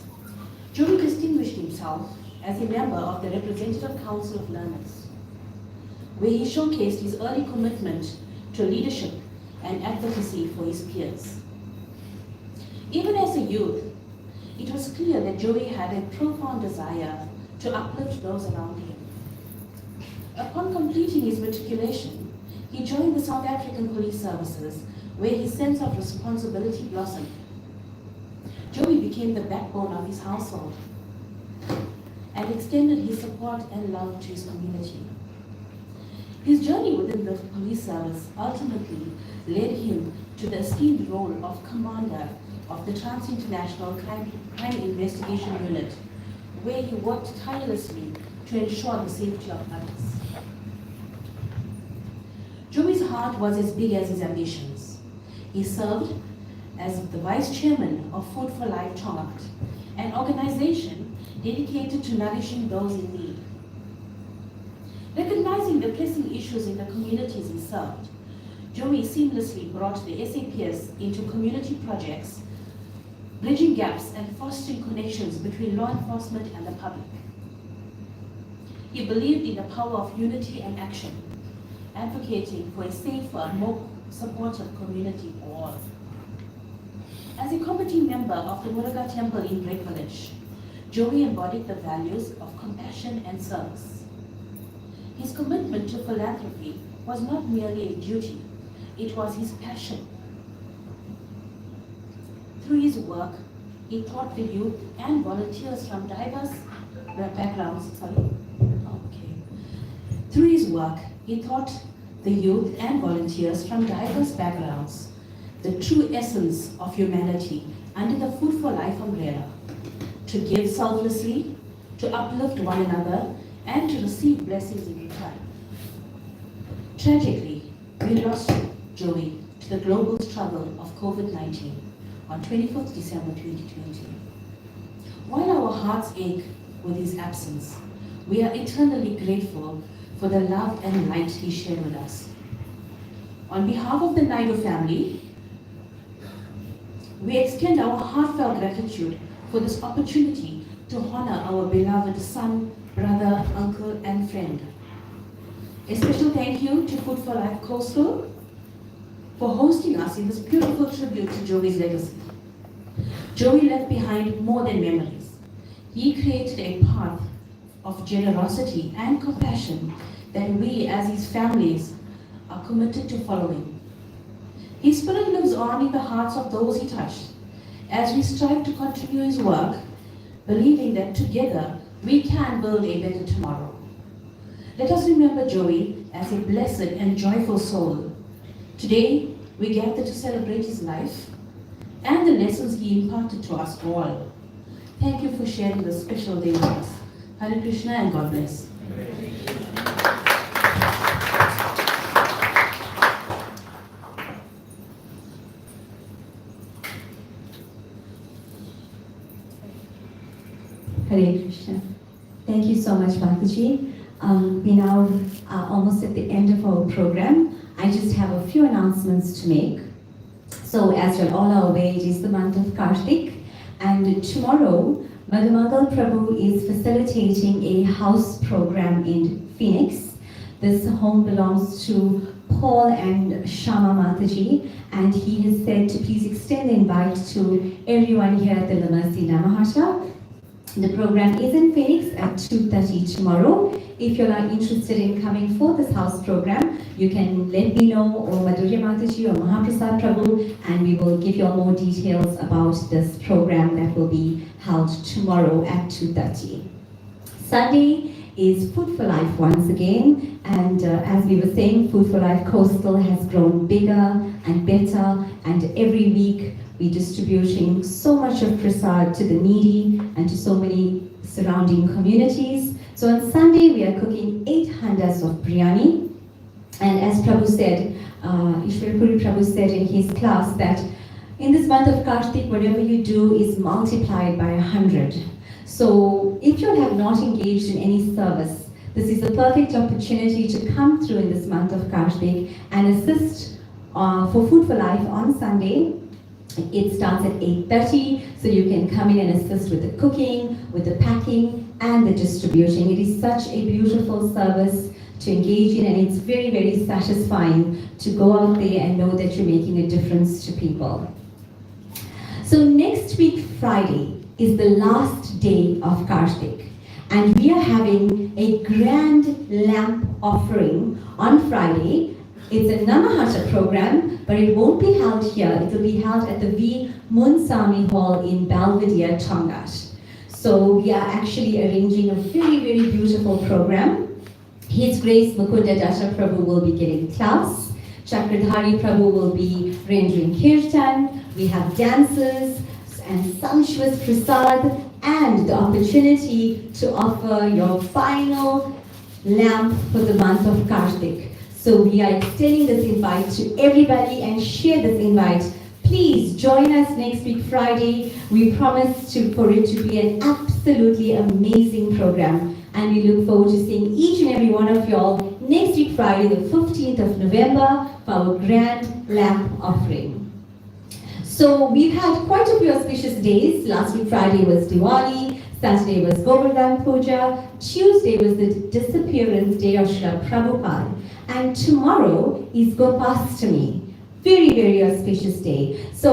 Joey distinguished himself as a member of the Representative Council of Learners, where he showcased his early commitment to leadership and advocacy for his peers. Even as a youth, it was clear that Joey had a profound desire to uplift those around him. Upon completing his matriculation, he joined the South African Police Services, where his sense of responsibility blossomed. Joey became the backbone of his household and extended his support and love to his community. His journey within the police service ultimately led him to the esteemed role of commander of the Trans-International Crime Investigation Unit, where he worked tirelessly to ensure the safety of others. Joey's heart was as big as his ambitions. He served as the vice chairman of Food for Life Tongaat, an organization dedicated to nourishing those in need. Recognizing the pressing issues in the communities he served, Joey seamlessly brought the SAPS into community projects, bridging gaps and fostering connections between law enforcement and the public. He believed in the power of unity and action, advocating for a safer and more supportive community for all. As a committee member of the Muruga Temple in Great Village, Joey embodied the values of compassion and service. His commitment to philanthropy was not merely a duty, it was his passion. Through his work, he taught the youth and volunteers from diverse backgrounds. Through his work, he taught the youth and volunteers from diverse backgrounds the true essence of humanity under the Food for Life umbrella: to give selflessly, to uplift one another, and to receive blessings in return. Tragically, we lost Joey to the global struggle of COVID-19 on 25th December 2020. While our hearts ache with his absence, we are eternally grateful for the love and light he shared with us. On behalf of the Naidu family, we extend our heartfelt gratitude for this opportunity to honor our beloved son, brother, uncle, and friend. A special thank you to Food for Life Coastal for hosting us in this beautiful tribute to Joey's legacy. Joey left behind more than memories. He created a path of generosity and compassion that we as his families are committed to following. His spirit lives on in the hearts of those he touched as we strive to continue his work, believing that together we can build a better tomorrow. Let us remember Joey as a blessed and joyful soul. Today, we gather to celebrate his life and the lessons he imparted to us all. Thank you for sharing this special day with us. Hare Krishna and God bless. Hare Krishna. Thank you so much, Mataji. We now are almost at the end of our program. I just have a few announcements to make. So as you're all aware, it is the month of Kartik, and tomorrow, Madhumangal Prabhu is facilitating a house program in Phoenix. This home belongs to Paul and Shama Mataji, and he has said to please extend the invite to everyone here at the Lamasi Namaharsha. The program is in Phoenix at 2:30 tomorrow. If you are interested in coming for this house program, you can let me know, or Madhurya Mataji or Mahaprasad Prabhu, and we will give you all more details about this program that will be held tomorrow at 2:30. Sunday is Food for Life once again, and as we were saying, Food for Life Coastal has grown bigger and better, and every week we're distributing so much of prasad to the needy and to so many surrounding communities. So on Sunday we are cooking 8 handas of biryani, and as Prabhu said, Ishwara Puri Prabhu said in his class that in this month of Kartik, whatever you do is multiplied by 100. So if you have not engaged in any service, this is a perfect opportunity to come through in this month of Kartik and assist for Food for Life on Sunday. It starts at 8:30, so you can come in and assist with the cooking, with the packing, and the distributing. It is such a beautiful service to engage in, and it's very, very satisfying to go out there and know that you're making a difference to people. So next week, Friday, is the last day of Kartik, and we are having a grand lamp offering on Friday. It's a Namahasha program, but it won't be held here. It will be held at the V. Munsami Hall in Belvedere, Tongash. So we are actually arranging a very, very beautiful program. His Grace Mukunda Dasha Prabhu will be giving class. Chakradhari Prabhu will be rendering kirtan. We have dances and sumptuous prasad and the opportunity to offer your final lamp for the month of Kartik. So we are extending this invite to everybody and share this invite. Please join us next week Friday. We promise for it to be an absolutely amazing program. And we look forward to seeing each and every one of y'all next week Friday, the 15th of November, for our grand lamp offering. So we've had quite a few auspicious days. Last week Friday was Diwali, Saturday was Govardhan Puja, Tuesday was the disappearance day of Srila Prabhupada, and tomorrow is Gopastami. Very, very auspicious day. So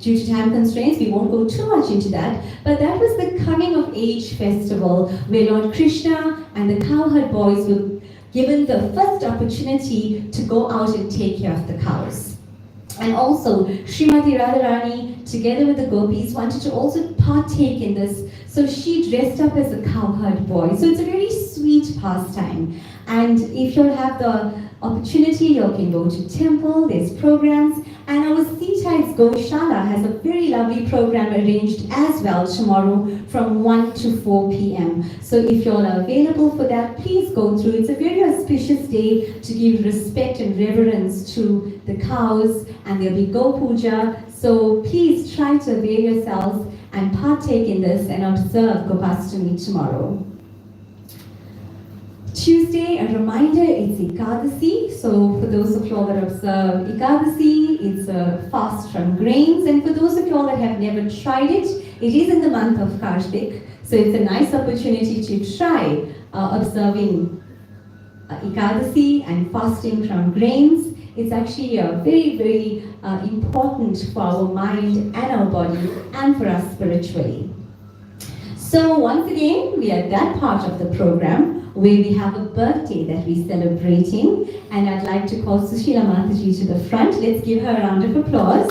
due to time constraints, we won't go too much into that, but that was the coming of age festival where Lord Krishna and the cowherd boys were given the first opportunity to go out and take care of the cows. And also, Srimati Radharani, together with the gopis, wanted to also partake in this. So she dressed up as a cowherd boy. So it's a very sweet pastime. And if you'll have the opportunity, you can go to temple, there's programs. And our Seatides Goshala has a very lovely program arranged as well tomorrow from 1 to 4 p.m. So if you're available for that, please go through. It's a very auspicious day to give respect and reverence to the cows, and there'll be Go Puja. So please try to avail yourselves and partake in this and observe Gopastami tomorrow. Tuesday, a reminder, it's Ekadasi. So for those of you all that observe Ekadasi, it's a fast from grains. And for those of you all that have never tried it, it is in the month of Kartik. So it's a nice opportunity to try observing Ekadasi and fasting from grains. It's actually very, very important for our mind and our body and for us spiritually. So once again, we are at that part of the program where we have a birthday that we're celebrating, and I'd like to call Sushila Mataji to the front. Let's give her a round of applause.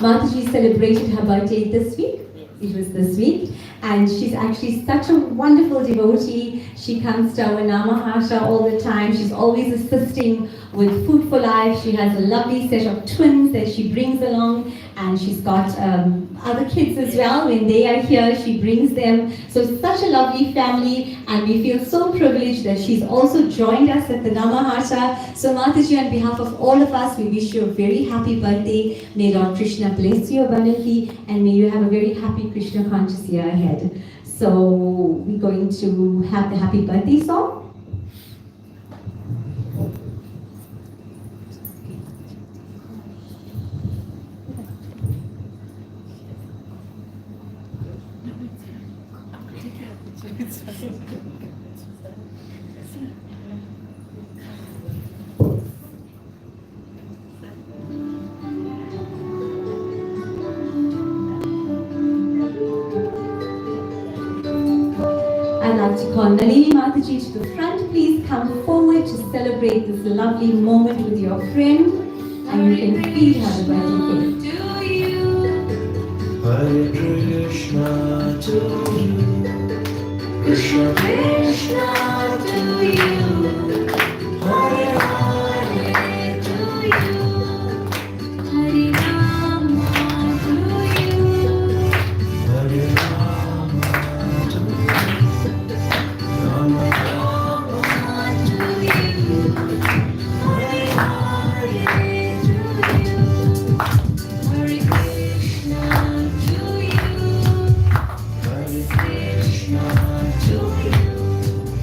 Mataji celebrated her birthday this week. It was this week, and she's actually such a wonderful devotee. She comes to our Namahasha all the time. She's always assisting with Food for Life. She has a lovely set of twins that she brings along, and she's got other kids as well. When they are here, she brings them. So it's such a lovely family, and we feel so privileged that she's also joined us at the Namahasha. So Mataji, on behalf of all of us, we wish you a very happy birthday. May Lord Krishna bless you abundantly, and may you have a very happy Krishna conscious year ahead. So we're going to have the happy birthday song. like to call Nalini Mataji to the front. Please come forward to celebrate this lovely moment with your friend. And you can feed her the birthday cake. Hare Krishna to you, Krishna Krishna to you, Hare Hare to you, Hare Rama to you, Hare Rama to you, Rama Rama to you, Hare Hare to you, Hare Krishna.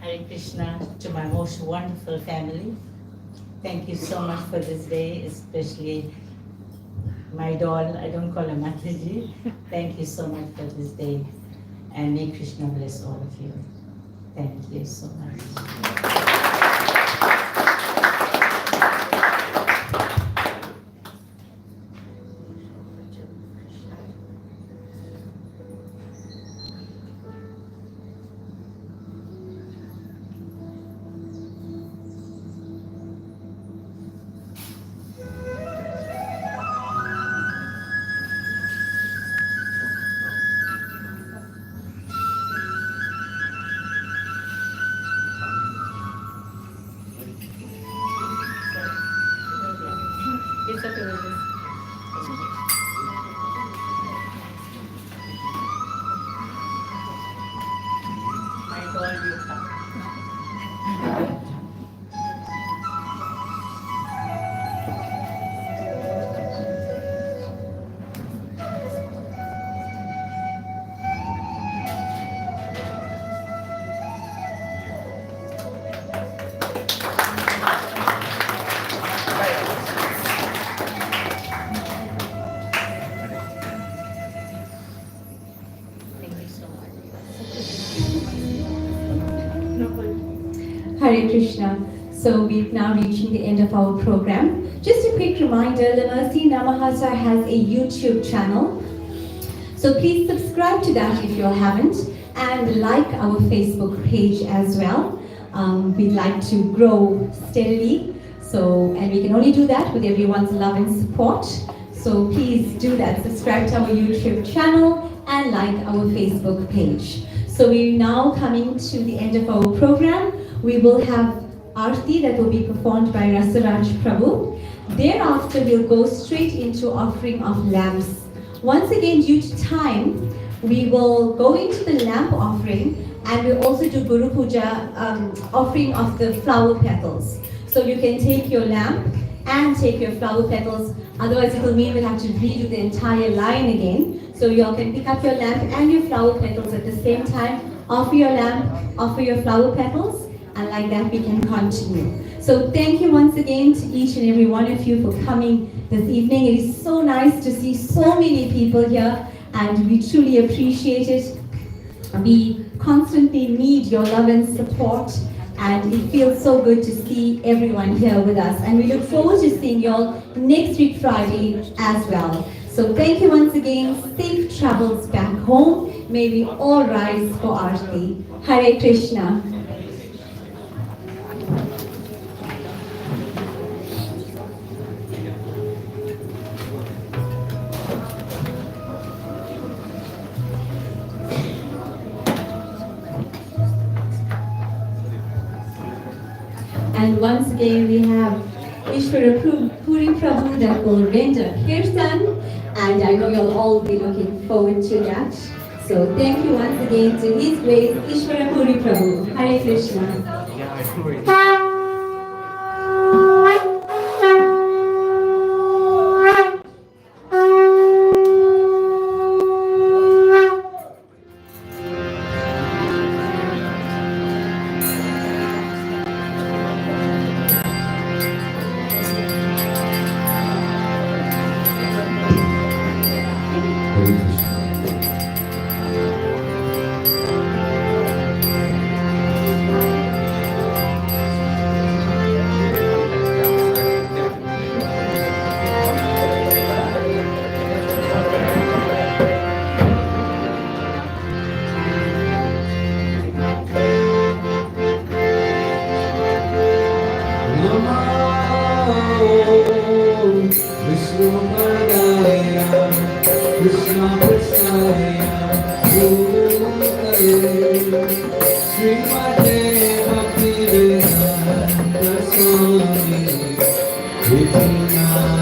Hare Krishna to my most wonderful family. Thank you so much for this day, especially my doll. I don't call her Mataji. Thank you so much for this day. And may Krishna bless all of you. Thank you so much. It's okay with this. My doll will come. Hare Krishna. So we're now reaching the end of our program. Just a quick reminder, the Mercy Namahasa has a YouTube channel. So please subscribe to that if you haven't, and like our Facebook page as well. We'd like to grow steadily. And we can only do that with everyone's love and support. So please do that. Subscribe to our YouTube channel and like our Facebook page. So we're now coming to the end of our program. We will have Aarti that will be performed by Rasaraj Prabhu. Thereafter, we'll go straight into offering of lamps. Once again, due to time, we will go into the lamp offering, and we'll also do Guru Puja, offering of the flower petals. So you can take your lamp and take your flower petals. Otherwise, it will mean we'll have to redo the entire line again. So you all can pick up your lamp and your flower petals at the same time. Offer your lamp, offer your flower petals, and like that we can continue. So thank you once again to each and every one of you for coming this evening. It is so nice to see so many people here, and we truly appreciate it. We constantly need your love and support, and it feels so good to see everyone here with us. And we look forward to seeing you all next week Friday as well. So thank you once again. Safe travels back home. May we all rise for Aarti. Hare Krishna. And once again we have Ishwara Puri Prabhu that will render Kirtan, and I know you'll all be looking forward to that. So thank you once again to His Grace Ishwara Puri Prabhu. Hare Krishna. Sumadaya, Krishna Krishna, Guru Srimate Bhakti Vedanta Swami, Vitinamine.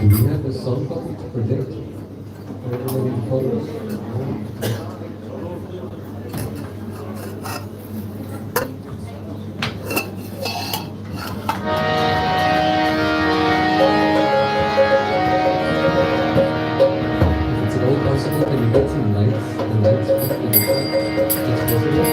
Do we have a song copy to predict? Everybody follows? If it's at all possible, can you get some lights? The lights please, on the side. That's possible.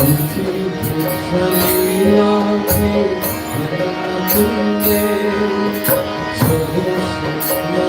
Thank you.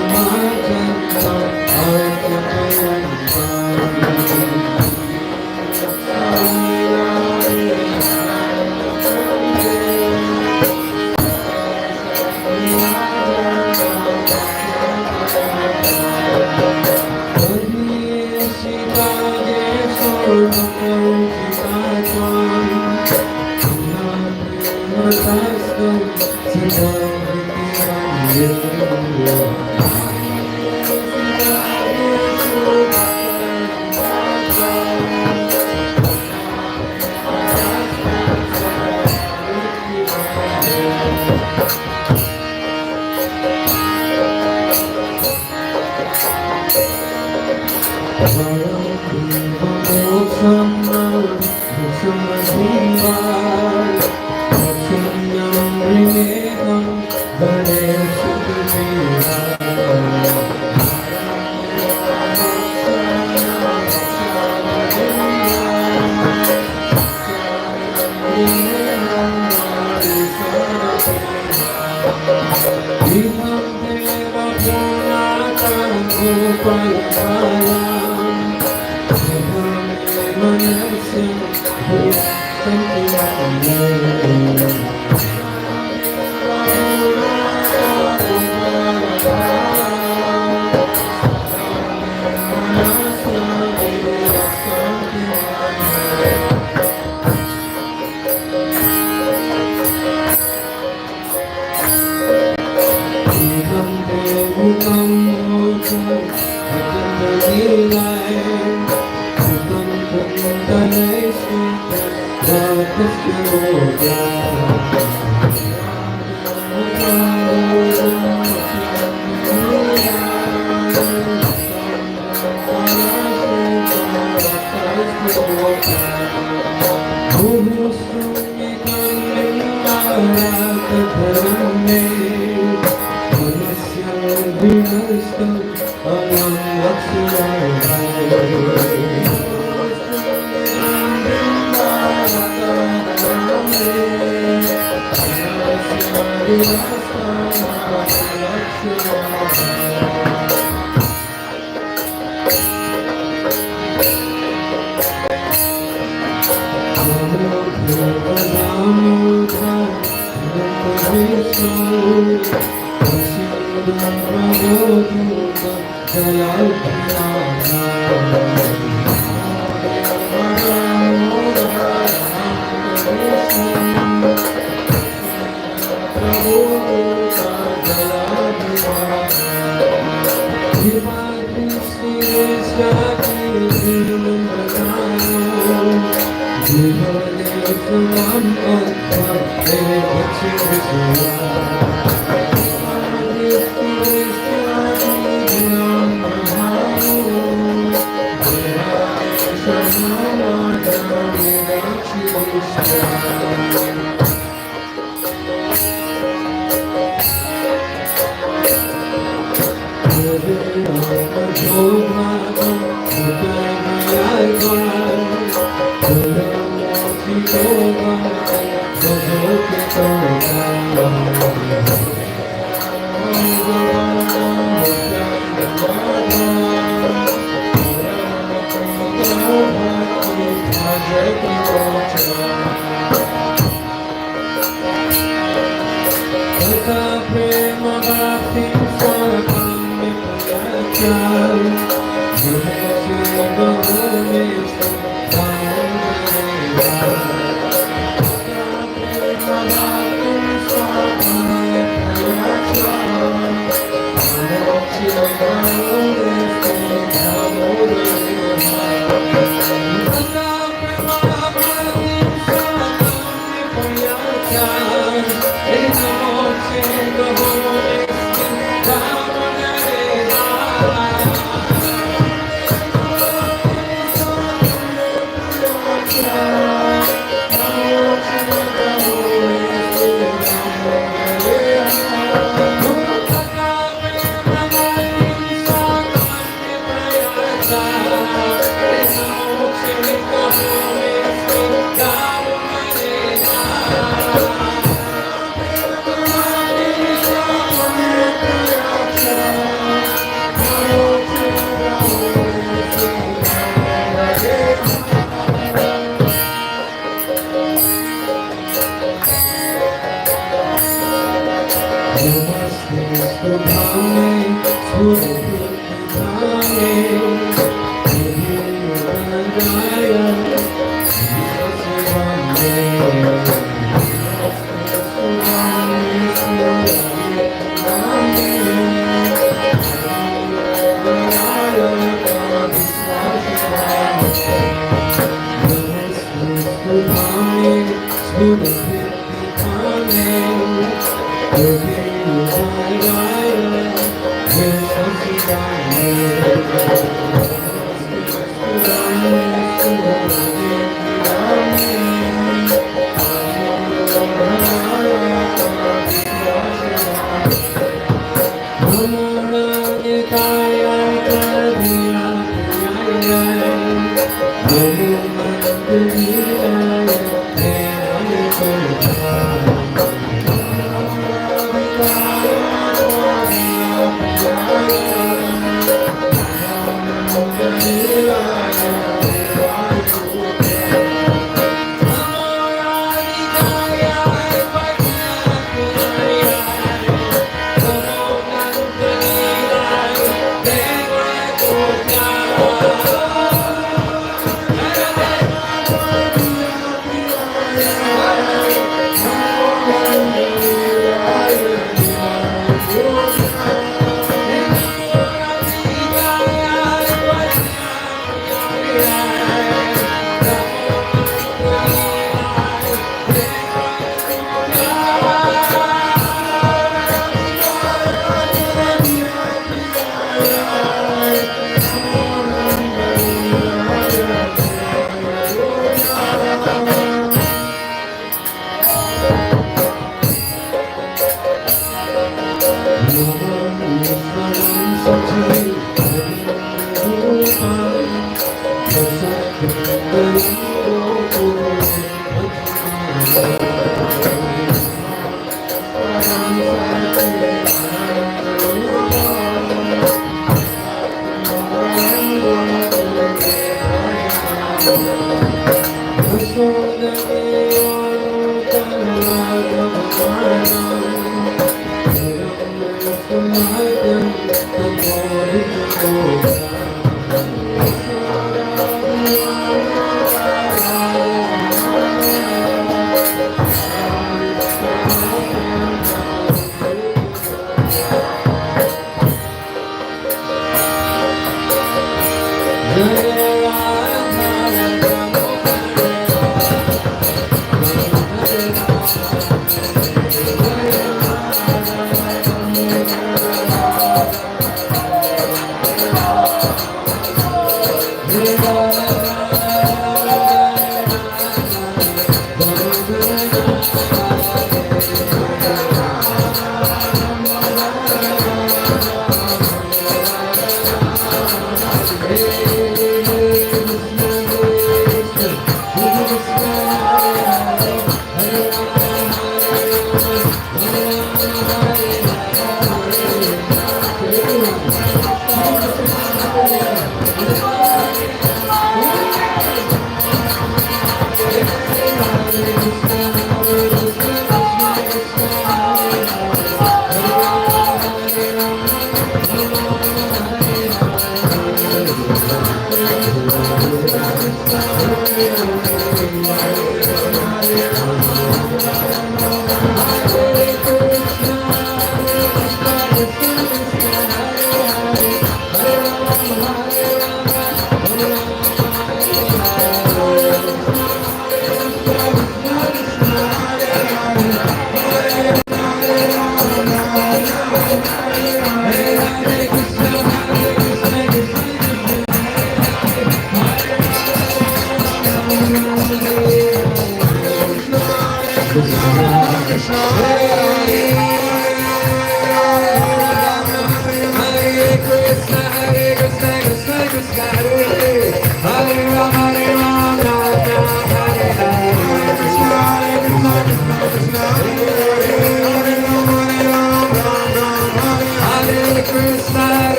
Thank you.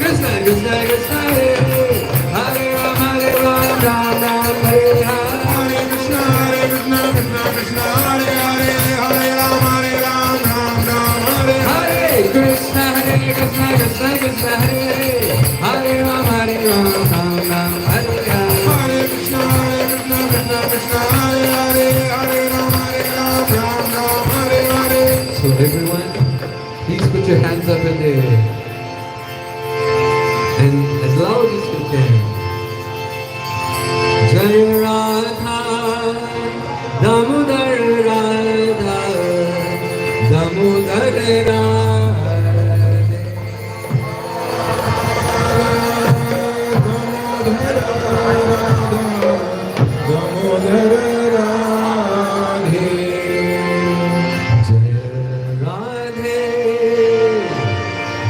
Krishna, Krishna Krishna Hare Hare Hare Ram Ram Ram Hare Hare Hare Krishna Krishna Krishna Hare Hare Hare Ram Ram Ram Hare Hare Krishna Krishna Krishna Hare Hare Ram Ram Ram Hare Hare Hare Krishna Krishna Krishna Hare Hare Hare Ram Hare Hare. So everyone, please put your hands up in the air. And as loud as you can. Jai Radha, Damodar Radha, Damodar Radha.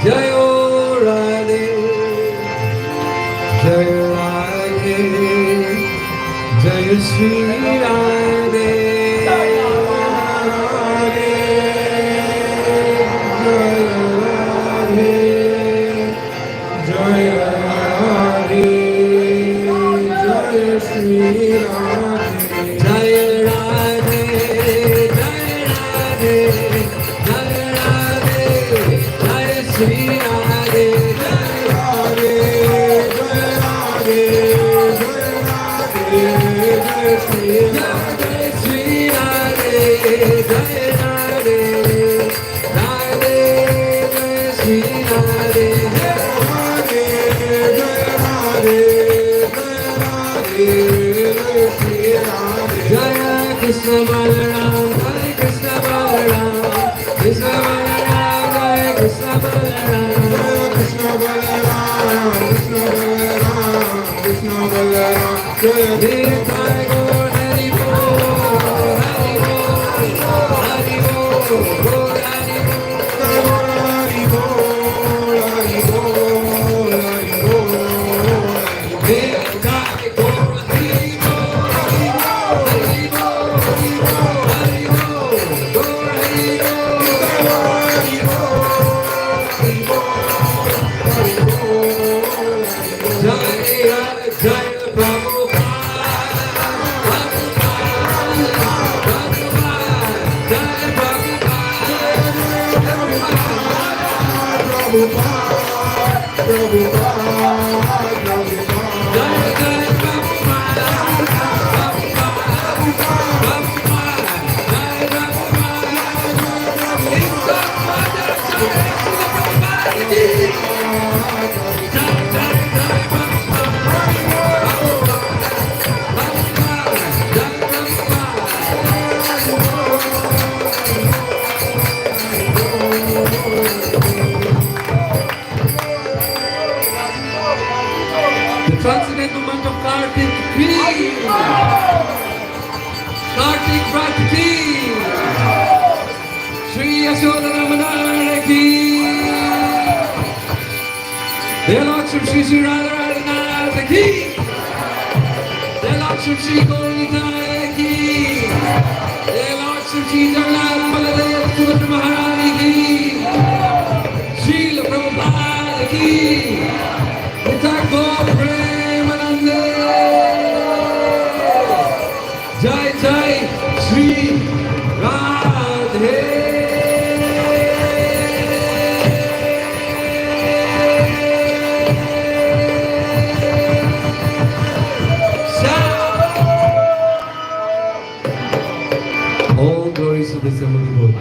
Jayo Radhe, Jayo Radhe, Jayo Shri Radhe, Jayo Radhe, Jayo Radhe, Jayo Shri Radhe, Jayo Radhe, Jayo Radhe, Jayo Shri Radhe, Jai Radhe, Jai Radhe, Jai Radhe, Shri Radhe, Jai Radhe, Radhe, Jai Shri Radhe, Jai Radhe, Jai Radhe, Shri Radhe, Jaya Krishna Balaram, Jai Krishna Balaram, Krishna Balaram, Jai Krishna Balaram, Krishna Balaram, Krishna Balaram, Krishna Balaram, Jai Jai Jai Gaur Hari Bol, Hari Bol, Hari Bol, Gaur Hari Bol. Hari Bol, Hari Bol, Hari Bol, Jai Jai Gaur Hari Bol, Hari Bol, Hari Bol, Hari Bol, Gaur Hari Bol. Jai Jai Prabhupada, The transcendental monk of Kartik King. Kartik Bhakti. Shri Yashoda Ramana Ki. Their Lordship Shri Shri Radha Radhanath Ki. Their Lordship Shri Gaurita Ki. Their Lordship Shri Jagannath Baladev Subhadra Maharani Ki. Srila Prabhupada Ki. Nitya Premanande. Jai Jai Shri Radhe. All glories to the Assembly Lord.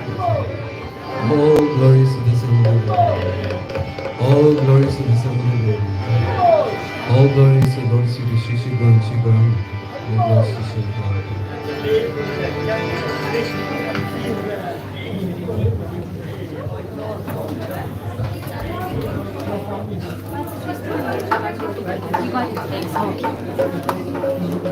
All glories to the Assembly Lord. All glories to the Assembly Lord. All glories to Lord Sri Shri Shri Gaur Shri Gaur. All glories to Shri Gaur. You got it. Thanks. Okay.